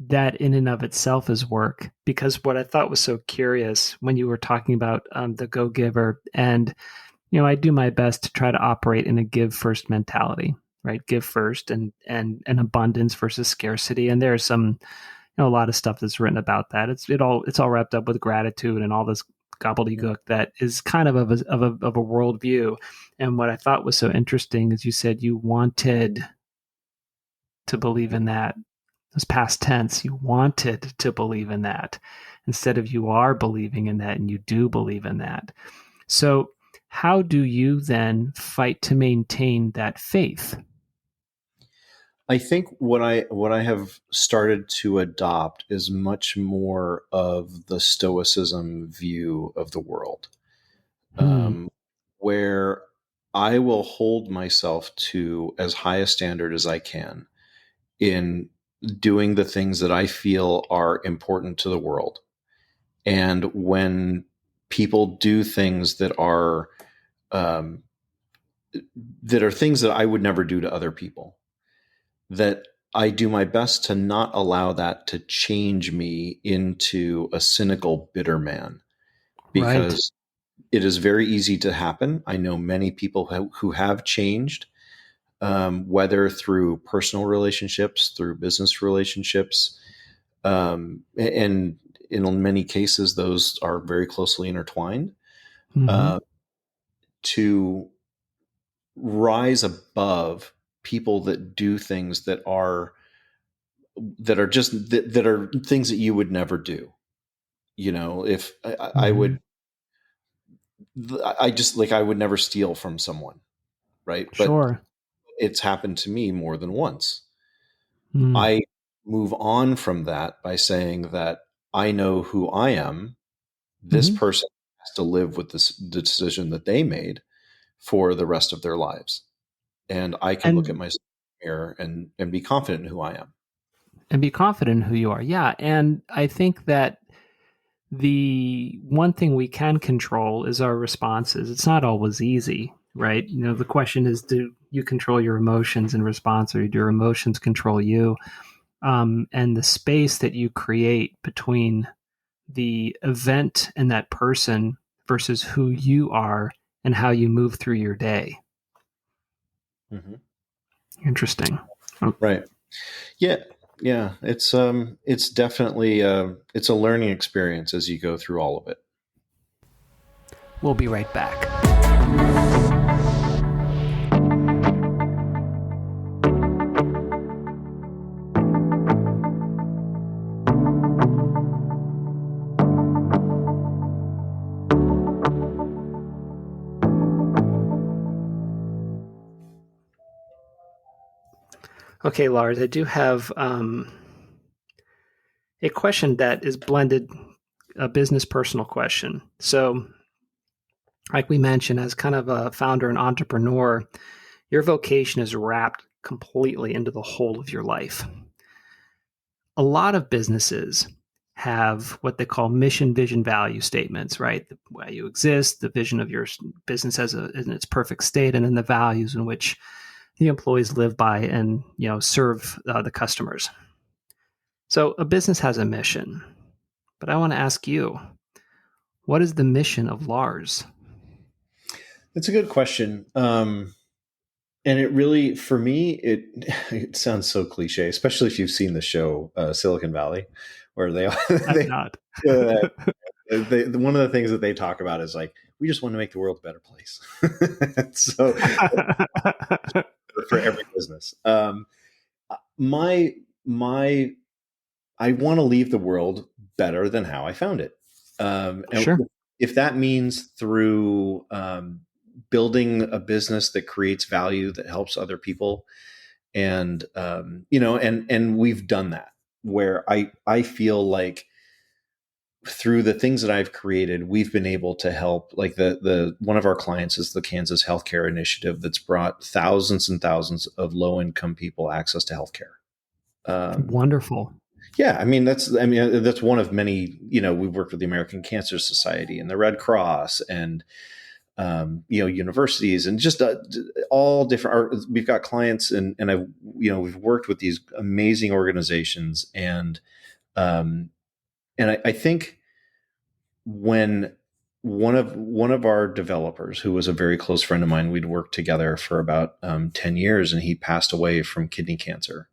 That in and of itself is work, because what I thought was so curious when you were talking about the go giver, and I do my best to try to operate in a give first mentality, right? Give first, and abundance versus scarcity. And there's some, a lot of stuff that's written about that. It's all wrapped up with gratitude and all this gobbledygook that is kind of a worldview. And what I thought was so interesting is you said you wanted to believe in that. It was past tense. You wanted to believe in that instead of you are believing in that and you do believe in that. So, how do you then fight to maintain that faith? I think what I have started to adopt is much more of the stoicism view of the world, Hmm. um, where I will hold myself to as high a standard as I can in doing the things that I feel are important to the world. And when people do things um, that are things that I would never do to other people, that I do my best to not allow that to change me into a cynical, bitter man, Right. because it is very easy to happen. I know many people who have changed, whether through personal relationships, through business relationships, and in many cases, those are very closely intertwined. Hmm. Uh, to rise above people that do things that are things that you would never do. You know, if I Hmm. would, I just like I would never steal from someone, right? But Sure. it's happened to me more than once. Mm. I move on from that by saying that I know who I am. This Hmm. person has to live with the decision that they made for the rest of their lives, and I can look at And myself in the mirror and be confident in who I am. be confident in who you are. Yeah. And I think that the one thing we can control is our responses. It's not always easy, right? The question is, do you control your emotions in response, or do your emotions control you? And the space that you create between the event and that person versus who you are and how you move through your day. Hmm. Interesting. Oh, Right. Yeah. Yeah. It's definitely it's a learning experience as you go through all of it. we'll be right back. Okay, Lars, I do have a question that is blended, a business personal question. So, like we mentioned, as kind of a founder and entrepreneur, your vocation is wrapped completely into the whole of your life. A lot of businesses have what they call mission, vision, value statements, right? Why you exist, the vision of your business in its perfect state, and then the values in which the employees live by and serve the customers. So a business has a mission, but I want to ask you, what is the mission of Lars? It's a good question. And it really, for me, it it sounds so cliche, especially if you've seen the show Silicon Valley, where they I've they, not. uh, one of the things that they talk about is like we just want to make the world a better place. So for every business, my my I want to leave the world better than how I found it. And Sure. if that means through building a business that creates value that helps other people, and and we've done that, where I feel like through the things that I've created, we've been able to help. Like the one of our clients is the Kansas Healthcare Initiative that's brought thousands and thousands of low income people access to healthcare. Um, Wonderful. yeah, that's one of many. We've worked with the American Cancer Society and the Red Cross and universities and just all different. We've got clients and I've we've worked with these amazing organizations um, and I think when one of our developers, who was a very close friend of mine, we'd worked together for about 10 years, and he passed away from kidney cancer.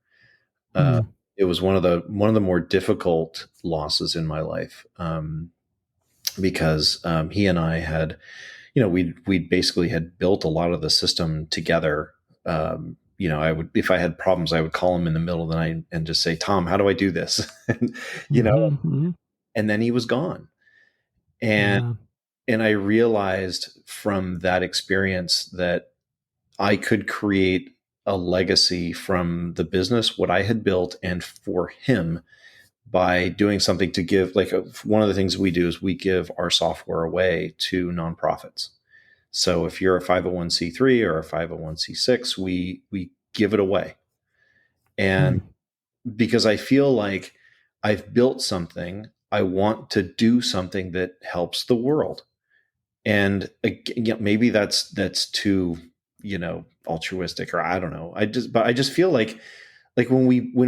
uh, Hmm. it was one of the more difficult losses in my life. because he and I had, we basically had built a lot of the system together. I would, if I had problems, I would call him in the middle of the night and just say, Tom, how do I do this? and, you know, Hmm. and then he was gone. And, Yeah. and I realized from that experience that I could create a legacy from the business, what I had built, and for him by doing something to give. Like one of the things we do is we give our software away to nonprofits. So if you're a 501c3 or a 501c6, we give it away. And Mm. because I feel like I've built something, I want to do something that helps the world. And maybe that's too, altruistic, or I don't know. But I just feel like when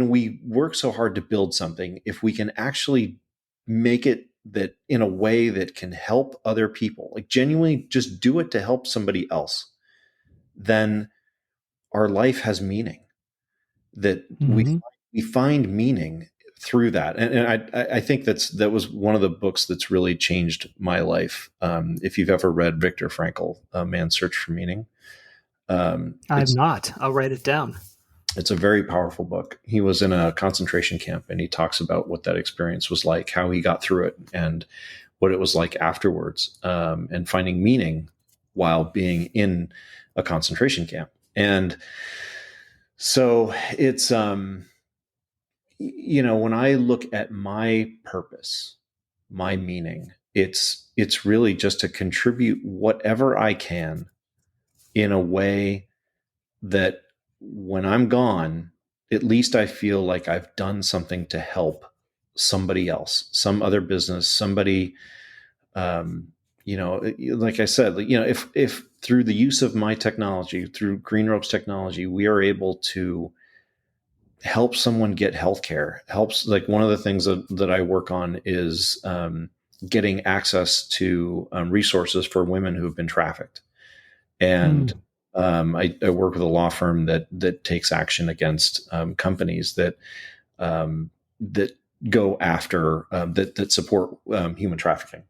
we work so hard to build something, if we can actually make it that in a way that can help other people, like genuinely just do it to help somebody else, then our life has meaning. That Hmm. we find meaning through that. And I think that was one of the books that's really changed my life. If you've ever read Viktor Frankl, Man's Search for Meaning, I've it's not. I'll write it down. it's a very powerful book. He was in a concentration camp, and he talks about what that experience was like, how he got through it, and what it was like afterwards, and finding meaning while being in a concentration camp. And so it's when I look at my purpose, my meaning, it's really just to contribute whatever I can in a way that when I'm gone, at least I feel like I've done something to help somebody else, some other business, somebody, like I said, if through the use of my technology, through Green Ropes technology, we are able to help someone get healthcare, helps. Like one of the things that I work on is getting access to resources for women who have been trafficked. And Mm. I work with a law firm that takes action against companies that go after that support human trafficking.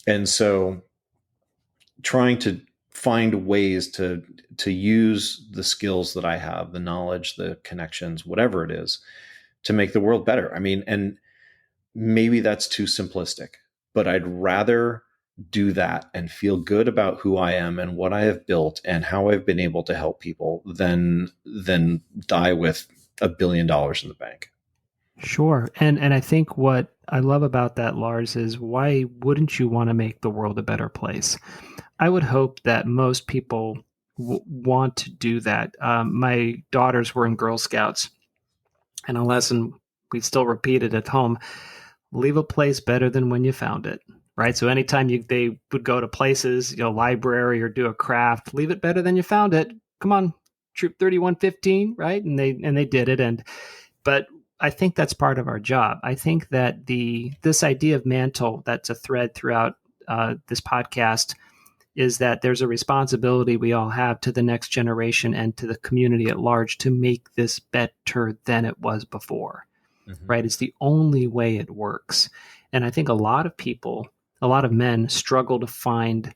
And so, trying to find ways to use the skills that I have, the knowledge, the connections, whatever it is, to make the world better. I mean, and maybe that's too simplistic, but I'd rather do that and feel good about who I am and what I have built and how I've been able to help people than die with $1 billion in the bank. Sure. And I think what I love about that, Lars, is why wouldn't you want to make the world a better place? I would hope that most people want to do that. My daughters were in Girl Scouts, and a lesson we still repeated at home: leave a place better than when you found it. Right. So anytime they would go to places, library or do a craft, leave it better than you found it. Come on, Troop 3115, right? And they did it. But I think that's part of our job. I think that this idea of mantle, that's a thread throughout this podcast, is that there's a responsibility we all have to the next generation and to the community at large to make this better than it was before. Mm-hmm. Right? It's the only way it works. And I think a lot of people, a lot of men struggle to find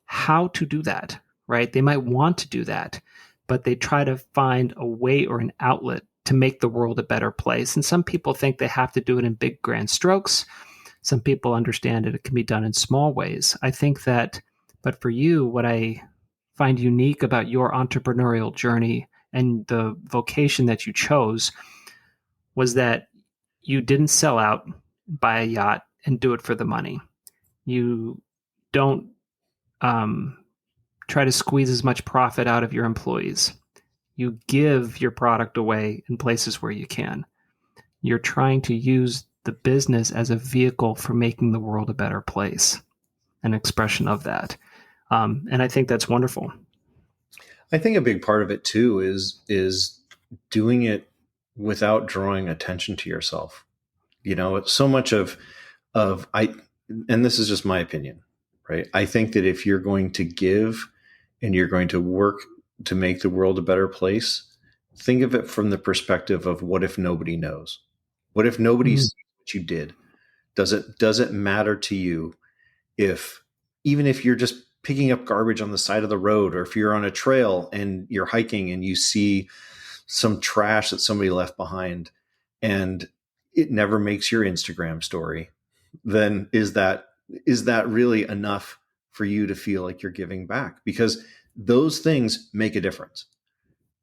how to do that, right? They might want to do that, but they try to find a way or an outlet to make the world a better place. And some people think they have to do it in big, grand strokes. Some people understand it can be done in small ways. I think that, but for you, what I find unique about your entrepreneurial journey and the vocation that you chose was that you didn't sell out, buy a yacht, and do it for the money. You don't try to squeeze as much profit out of your employees. You give your product away in places where you can. You're trying to use the business as a vehicle for making the world a better place, an expression of that. And I think that's wonderful. I think a big part of it too is doing it without drawing attention to yourself. It's so much of I, and this is just my opinion, right? I think that if you're going to give and you're going to work to make the world a better place, think of it from the perspective of what if nobody knows? What if nobody Mm. sees what you did? Does it matter to you if even if you're just picking up garbage on the side of the road, or if you're on a trail and you're hiking and you see some trash that somebody left behind and it never makes your Instagram story, then is that really enough for you to feel like you're giving back? Because those things make a difference.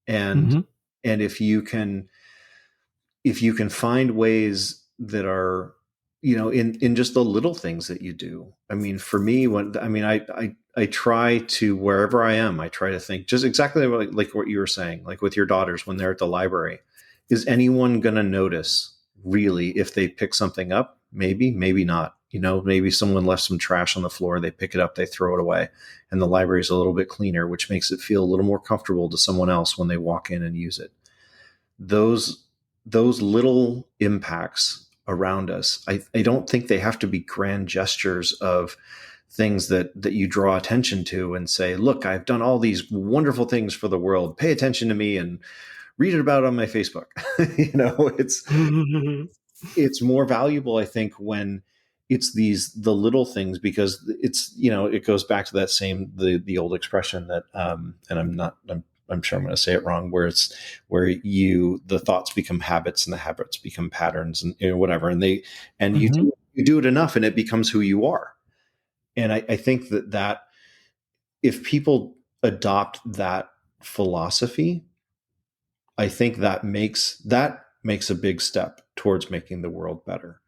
And Hmm. and if you can find ways that are, in just the little things that you do. I mean, for me, I try to, wherever I am, I try to think just exactly like what you were saying, like with your daughters when they're at the library. Is anyone going to notice really if they pick something up? Maybe not. Maybe someone left some trash on the floor, they pick it up, they throw it away, and the library is a little bit cleaner, which makes it feel a little more comfortable to someone else when they walk in and use it. Those those little impacts around us, I don't think they have to be grand gestures of things that you draw attention to and say, look, I've done all these wonderful things for the world, pay attention to me and read it about on my Facebook. It's it's more valuable, I think, when it's the little things, because it goes back to that same the old expression that and I'm sure I'm going to say it wrong, where it's where the thoughts become habits and the habits become patterns, and whatever, and Hmm. you do it enough and it becomes who you are. And I think that if people adopt that philosophy, I think that makes a big step towards making the world better.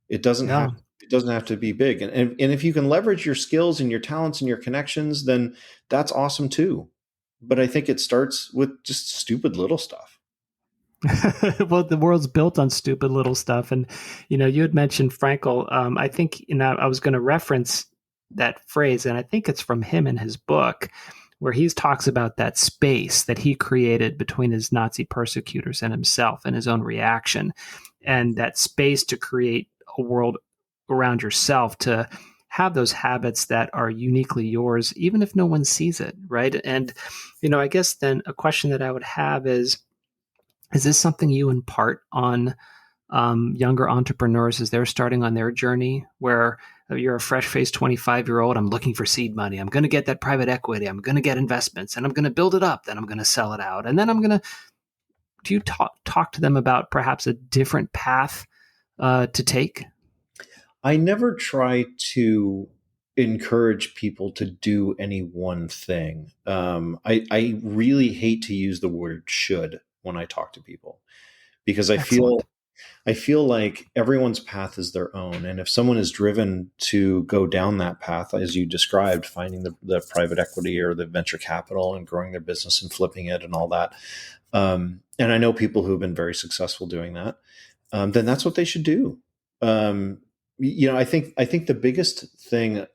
It doesn't have Yeah. it doesn't have to be big. And if you can leverage your skills and your talents and your connections, then that's awesome too. But I think it starts with just stupid little stuff. Well, the world's built on stupid little stuff. And, you had mentioned Frankel. I think, I was going to reference that phrase, and I think it's from him in his book, where he talks about that space that he created between his Nazi persecutors and himself and his own reaction, and that space to create a world around yourself to have those habits that are uniquely yours, even if no one sees it. Right. And, I guess then a question that I would have is this something you impart on younger entrepreneurs as they're starting on their journey, where you're a fresh faced 25-year-old? I'm looking for seed money. I'm going to get that private equity. I'm going to get investments and I'm going to build it up. Then I'm going to sell it out. And then I'm going to, do you talk to them about perhaps a different path to take? I never try to encourage people to do any one thing. I really hate to use the word should when I talk to people, because I feel Excellent. I feel like everyone's path is their own. And if someone is driven to go down that path, as you described, finding the private equity or the venture capital and growing their business and flipping it and all that, and I know people who have been very successful doing that, then that's what they should do. Um, I think the biggest thing,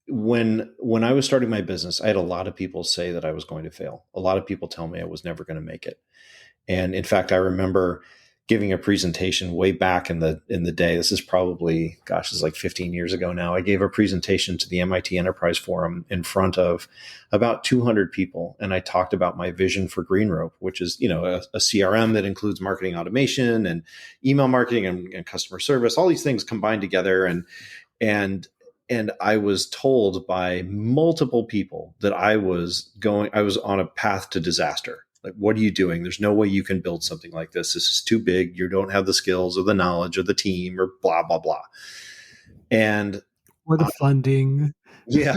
when I was starting my business, I had a lot of people say that I was going to fail. A lot of people tell me I was never going to make it. And in fact, I remember giving a presentation way back in the day. This is probably, gosh, this is like 15 years ago now. I gave a presentation to the MIT Enterprise Forum in front of about 200 people, and I talked about my vision for GreenRope, which is a CRM that includes marketing automation and email marketing and customer service, all these things combined together. And and I was told by multiple people that I was on a path to disaster. Like, what are you doing? There's no way you can build something like this. This is too big. You don't have the skills or the knowledge or the team or blah, blah, blah. And Or the uh, funding. yeah.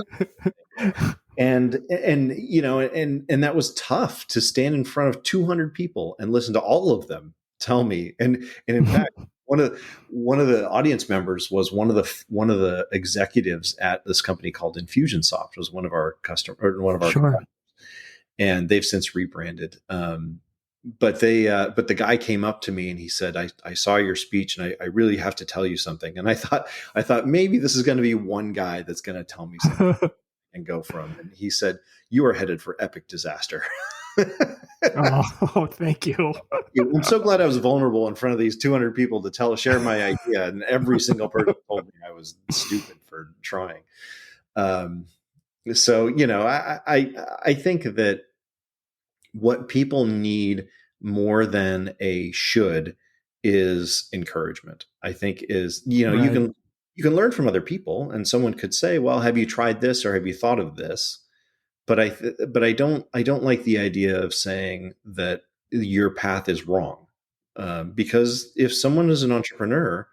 And that was tough, to stand in front of 200 people and listen to all of them tell me. And in fact, one of the audience members was one of the executives at this company called Infusionsoft, was one of our customer or one of our Sure. competitors, and they've since rebranded. But the guy came up to me and he said, I saw your speech and I really have to tell you something. And I thought maybe this is going to be one guy that's going to tell me something and go from. And he said, you are headed for epic disaster. Oh, thank you. I'm so glad I was vulnerable in front of these 200 people to share my idea. And every single person told me I was stupid for trying. Um, so, I think that what people need more than a should is encouragement. I think is, you Right. can you can learn from other people, and someone could say, well, have you tried this or have you thought of this? But I don't like the idea of saying that your path is wrong, because if someone is an entrepreneur,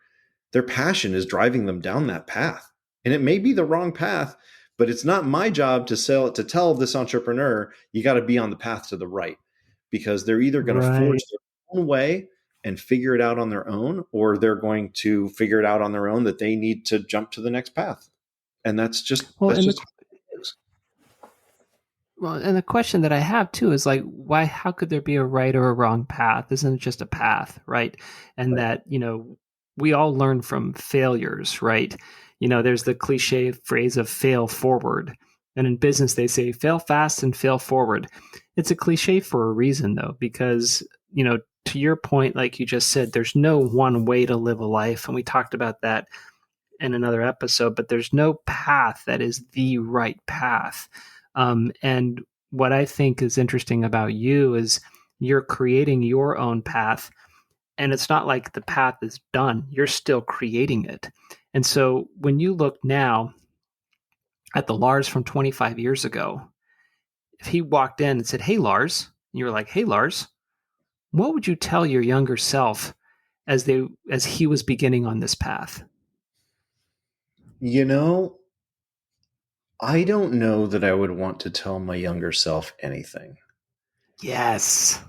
their passion is driving them down that path, and it may be the wrong path, but it's not my job to tell this entrepreneur you got to be on the path to the right, because they're either going to forge Right. their own way and figure it out on their own, or they're going to figure it out on their own that they need to jump to the next path, and Well, that's and just the Well, and the question that I have too is like, why? How could there be a right or a wrong path? Isn't it just a path, right? And right. that we all learn from failures, right? There's the cliche phrase of "fail forward," and in business they say "fail fast and fail forward." It's a cliche for a reason, though, because to your point, like you just said, there's no one way to live a life, and we talked about that in another episode, but there's no path that is the right path. And what I think is interesting about you is you're creating your own path. And it's not like the path is done, you're still creating it. And so when you look now at the Lars from 25 years ago, if he walked in and said, "Hey, Lars," and you were like, "Hey, Lars," what would you tell your younger self as he was beginning on this path? You know, I don't know that I would want to tell my younger self anything, Yes.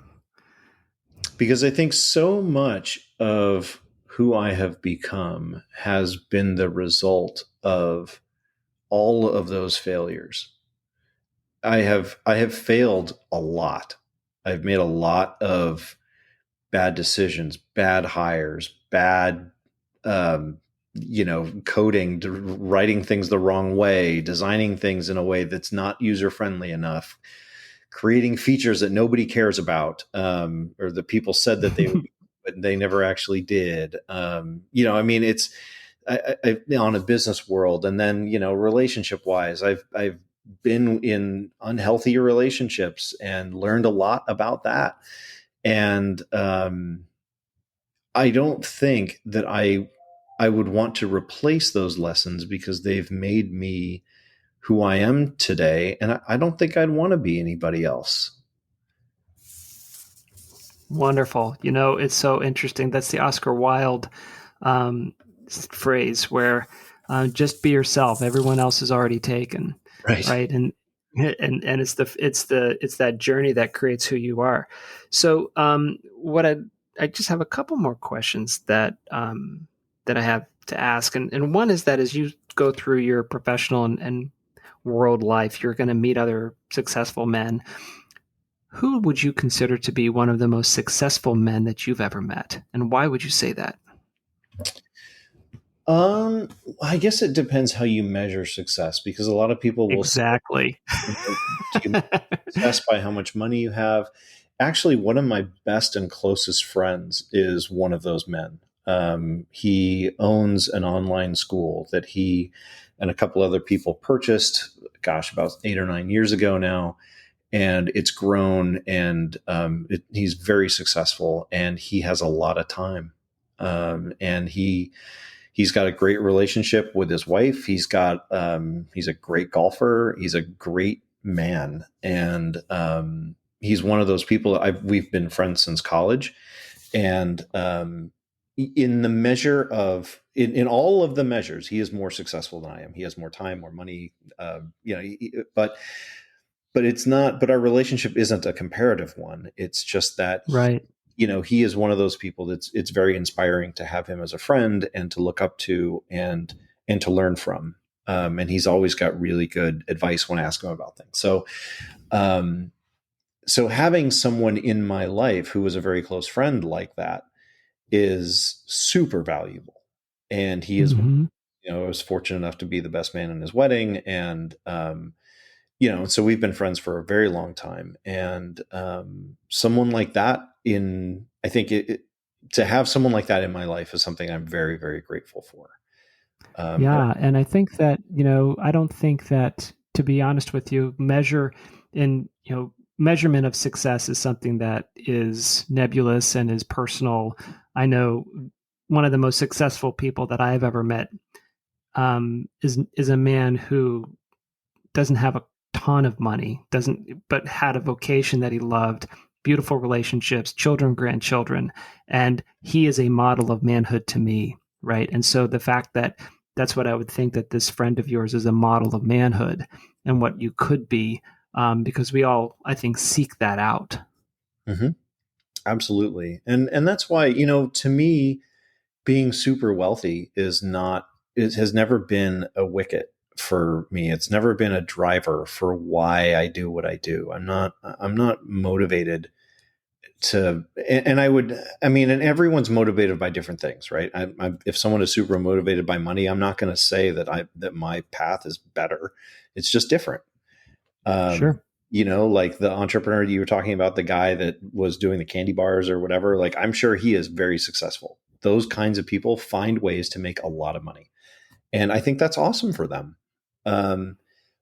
because I think so much of who I have become has been the result of all of those failures. I have failed a lot. I've made a lot of bad decisions, bad hires, bad um, coding, writing things the wrong way, designing things in a way that's not user friendly enough, creating features that nobody cares about, or the people said that they would, but they never actually did. I mean, it's on a business world, and then relationship wise, I've been in unhealthy relationships and learned a lot about that, and I don't think that I would want to replace those lessons, because they've made me who I am today, and I don't think I'd want to be anybody else. Wonderful. It's so interesting. That's the Oscar Wilde um, phrase where just be yourself. Everyone else is already taken, Right. right? And it's that journey that creates who you are. So what I just have a couple more questions that I have to ask, and one is that as you go through your professional and world life, you're going to meet other successful men. Who would you consider to be one of the most successful men that you've ever met? And why would you say that? Um, I guess it depends how you measure success, because a lot of people will say, Exactly. do you measure success by how much money you have? Actually, one of my best and closest friends is one of those men. He owns an online school that he and a couple other people purchased, gosh, about 8 or 9 years ago now. And it's grown, and he's very successful, and he has a lot of time. And he's got a great relationship with his wife. He's a great golfer. He's a great man, and he's one of those people. We've been friends since college, and in the measure of in all of the measures, he is more successful than I am. He has more time, more money. But it's not. But our relationship isn't a comparative one. It's just that Right. he is one of those people that's it's very inspiring to have him as a friend and to look up to, and to learn from. And he's always got really good advice when I ask him about things. Um, so having someone in my life who was a very close friend like that is super valuable. And he is, Mm-hmm. I was fortunate enough to be the best man in his wedding, and so we've been friends for a very long time, and someone like that I think to have someone like that in my life is something I'm very, very grateful for. And Yeah, and I think that I don't think that, to be honest with you, measurement of success is something that is nebulous and is personal. I know one of the most successful people that I've ever met is a man who doesn't have a ton of money, but had a vocation that he loved, beautiful relationships, children, grandchildren, and he is a model of manhood to me, right? And so the fact that that's what I would think, that this friend of yours is a model of manhood and what you could be, because we all, I think, seek that out. Mm-hmm. Absolutely. And that's why, to me, being super wealthy it has never been a wicket for me. It's never been a driver for why I do what I do. I'm not motivated to, and and everyone's motivated by different things, right? If someone is super motivated by money, I'm not going to say that my path is better. It's just different. Sure. Like the entrepreneur that you were talking about, the guy that was doing the candy bars or whatever, like I'm sure he is very successful. Those kinds of people find ways to make a lot of money. And I think that's awesome for them.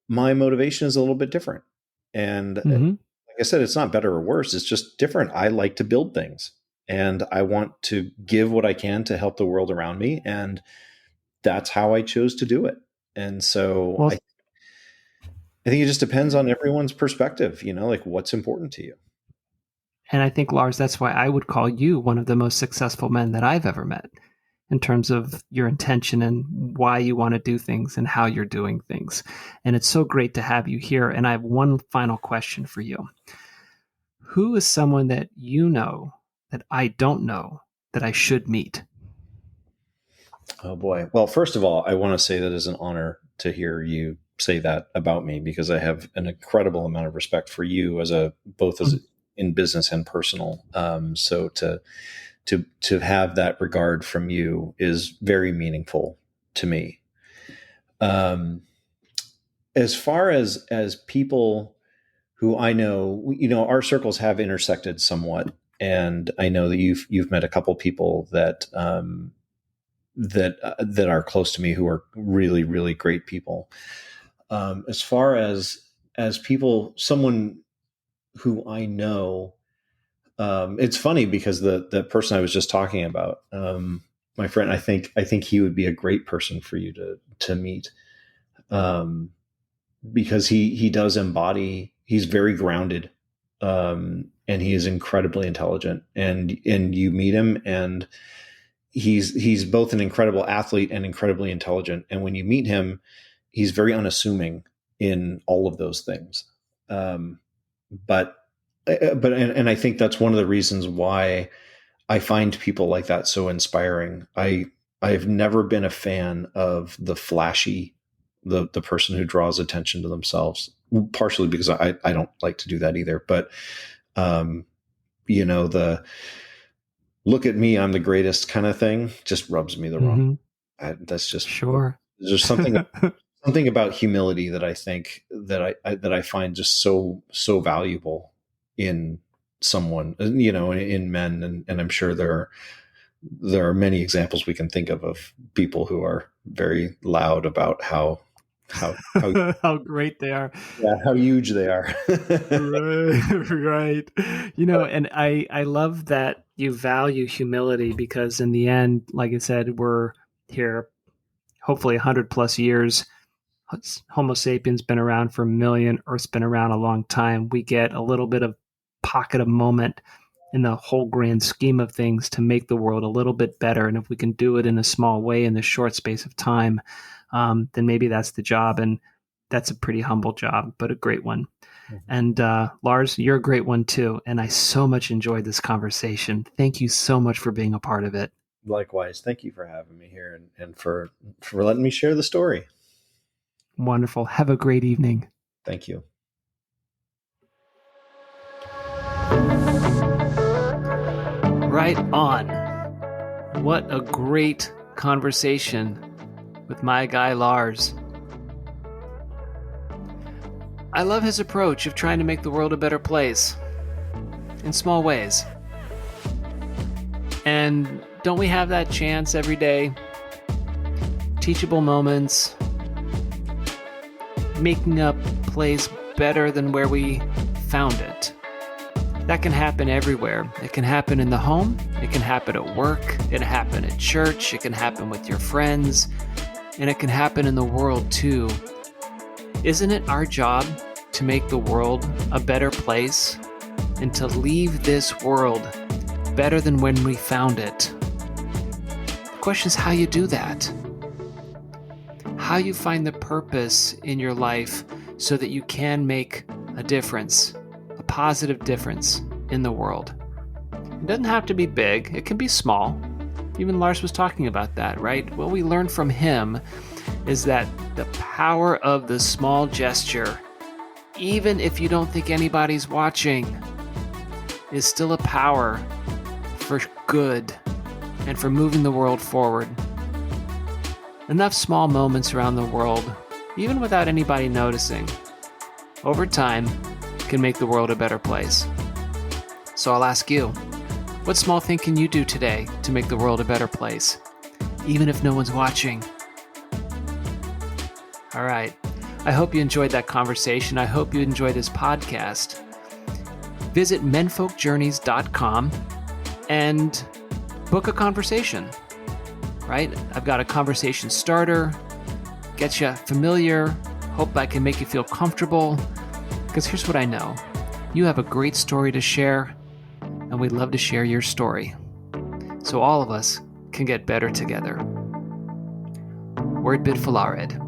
My motivation is a little bit different. And like I said, it's not better or worse. It's just different. I like to build things and I want to give what I can to help the world around me. And that's how I chose to do it. And so Well, I think it just depends on everyone's perspective, like what's important to you. and I think, Lars, that's why I would call you one of the most successful men that I've ever met, in terms of your intention and why you want to do things and how you're doing things. And it's so great to have you here. And I have one final question for you. Who is someone that you know that I don't know that I should meet? Oh boy. Well, first of all, I want to say that it's an honor to hear you say that about me, because I have an incredible amount of respect for you both as in business and personal. So to have that regard from you is very meaningful to me. As far as people who I know, our circles have intersected somewhat, and I know that you've met a couple people that are close to me who are really, really great people. As far as people, someone who I know, it's funny because the person I was just talking about, my friend, I think he would be a great person for you to meet, because he does embody. He's very grounded, and he is incredibly intelligent. And you meet him, and he's both an incredible athlete and incredibly intelligent. And when you meet him, he's very unassuming in all of those things. But I think that's one of the reasons why I find people like that so inspiring. I've never been a fan of the flashy, the person who draws attention to themselves, partially because I don't like to do that either. But, the look at me, I'm the greatest kind of thing just rubs me the wrong. That's just sure. There's something about humility that I think that I find just so valuable in someone, in men, and I'm sure there are many examples we can think of people who are very loud about how how great they are. Yeah, how huge they are. Right. And I love that you value humility, because in the end, like I said, we're here hopefully 100 plus years. Homo sapiens been around for a million, Earth's been around a long time. We get a little bit of pocket of moment in the whole grand scheme of things to make the world a little bit better. And if we can do it in a small way in the short space of time, then maybe that's the job. And that's a pretty humble job, but a great one. Mm-hmm. And Lars, you're a great one too. And I so much enjoyed this conversation. Thank you so much for being a part of it. Likewise. Thank you for having me here and for letting me share the story. Wonderful. Have a great evening. Thank you. Right on. What a great conversation with my guy Lars. I love his approach of trying to make the world a better place in small ways. And don't we have that chance every day? Teachable moments, making a place better than where we found it. That can happen everywhere. It can happen in the home. It can happen at work. It can happen at church. It can happen with your friends. and it can happen in the world too. Isn't it our job to make the world a better place and to leave this world better than when we found it? The question is how you do that. How you find the purpose in your life so that you can make a difference, a positive difference in the world. It doesn't have to be big, it can be small. Even Lars was talking about that, right? What we learned from him is that the power of the small gesture, even if you don't think anybody's watching, is still a power for good and for moving the world forward. Enough small moments around the world, even without anybody noticing, over time can make the world a better place. So I'll ask you, what small thing can you do today to make the world a better place, even if no one's watching? All right. I hope you enjoyed that conversation. I hope you enjoyed this podcast. Visit menfolkjourneys.com and book a conversation, right? I've got a conversation starter, get you familiar, hope I can make you feel comfortable, because here's what I know. You have a great story to share, and we'd love to share your story so all of us can get better together. Word bid Falared.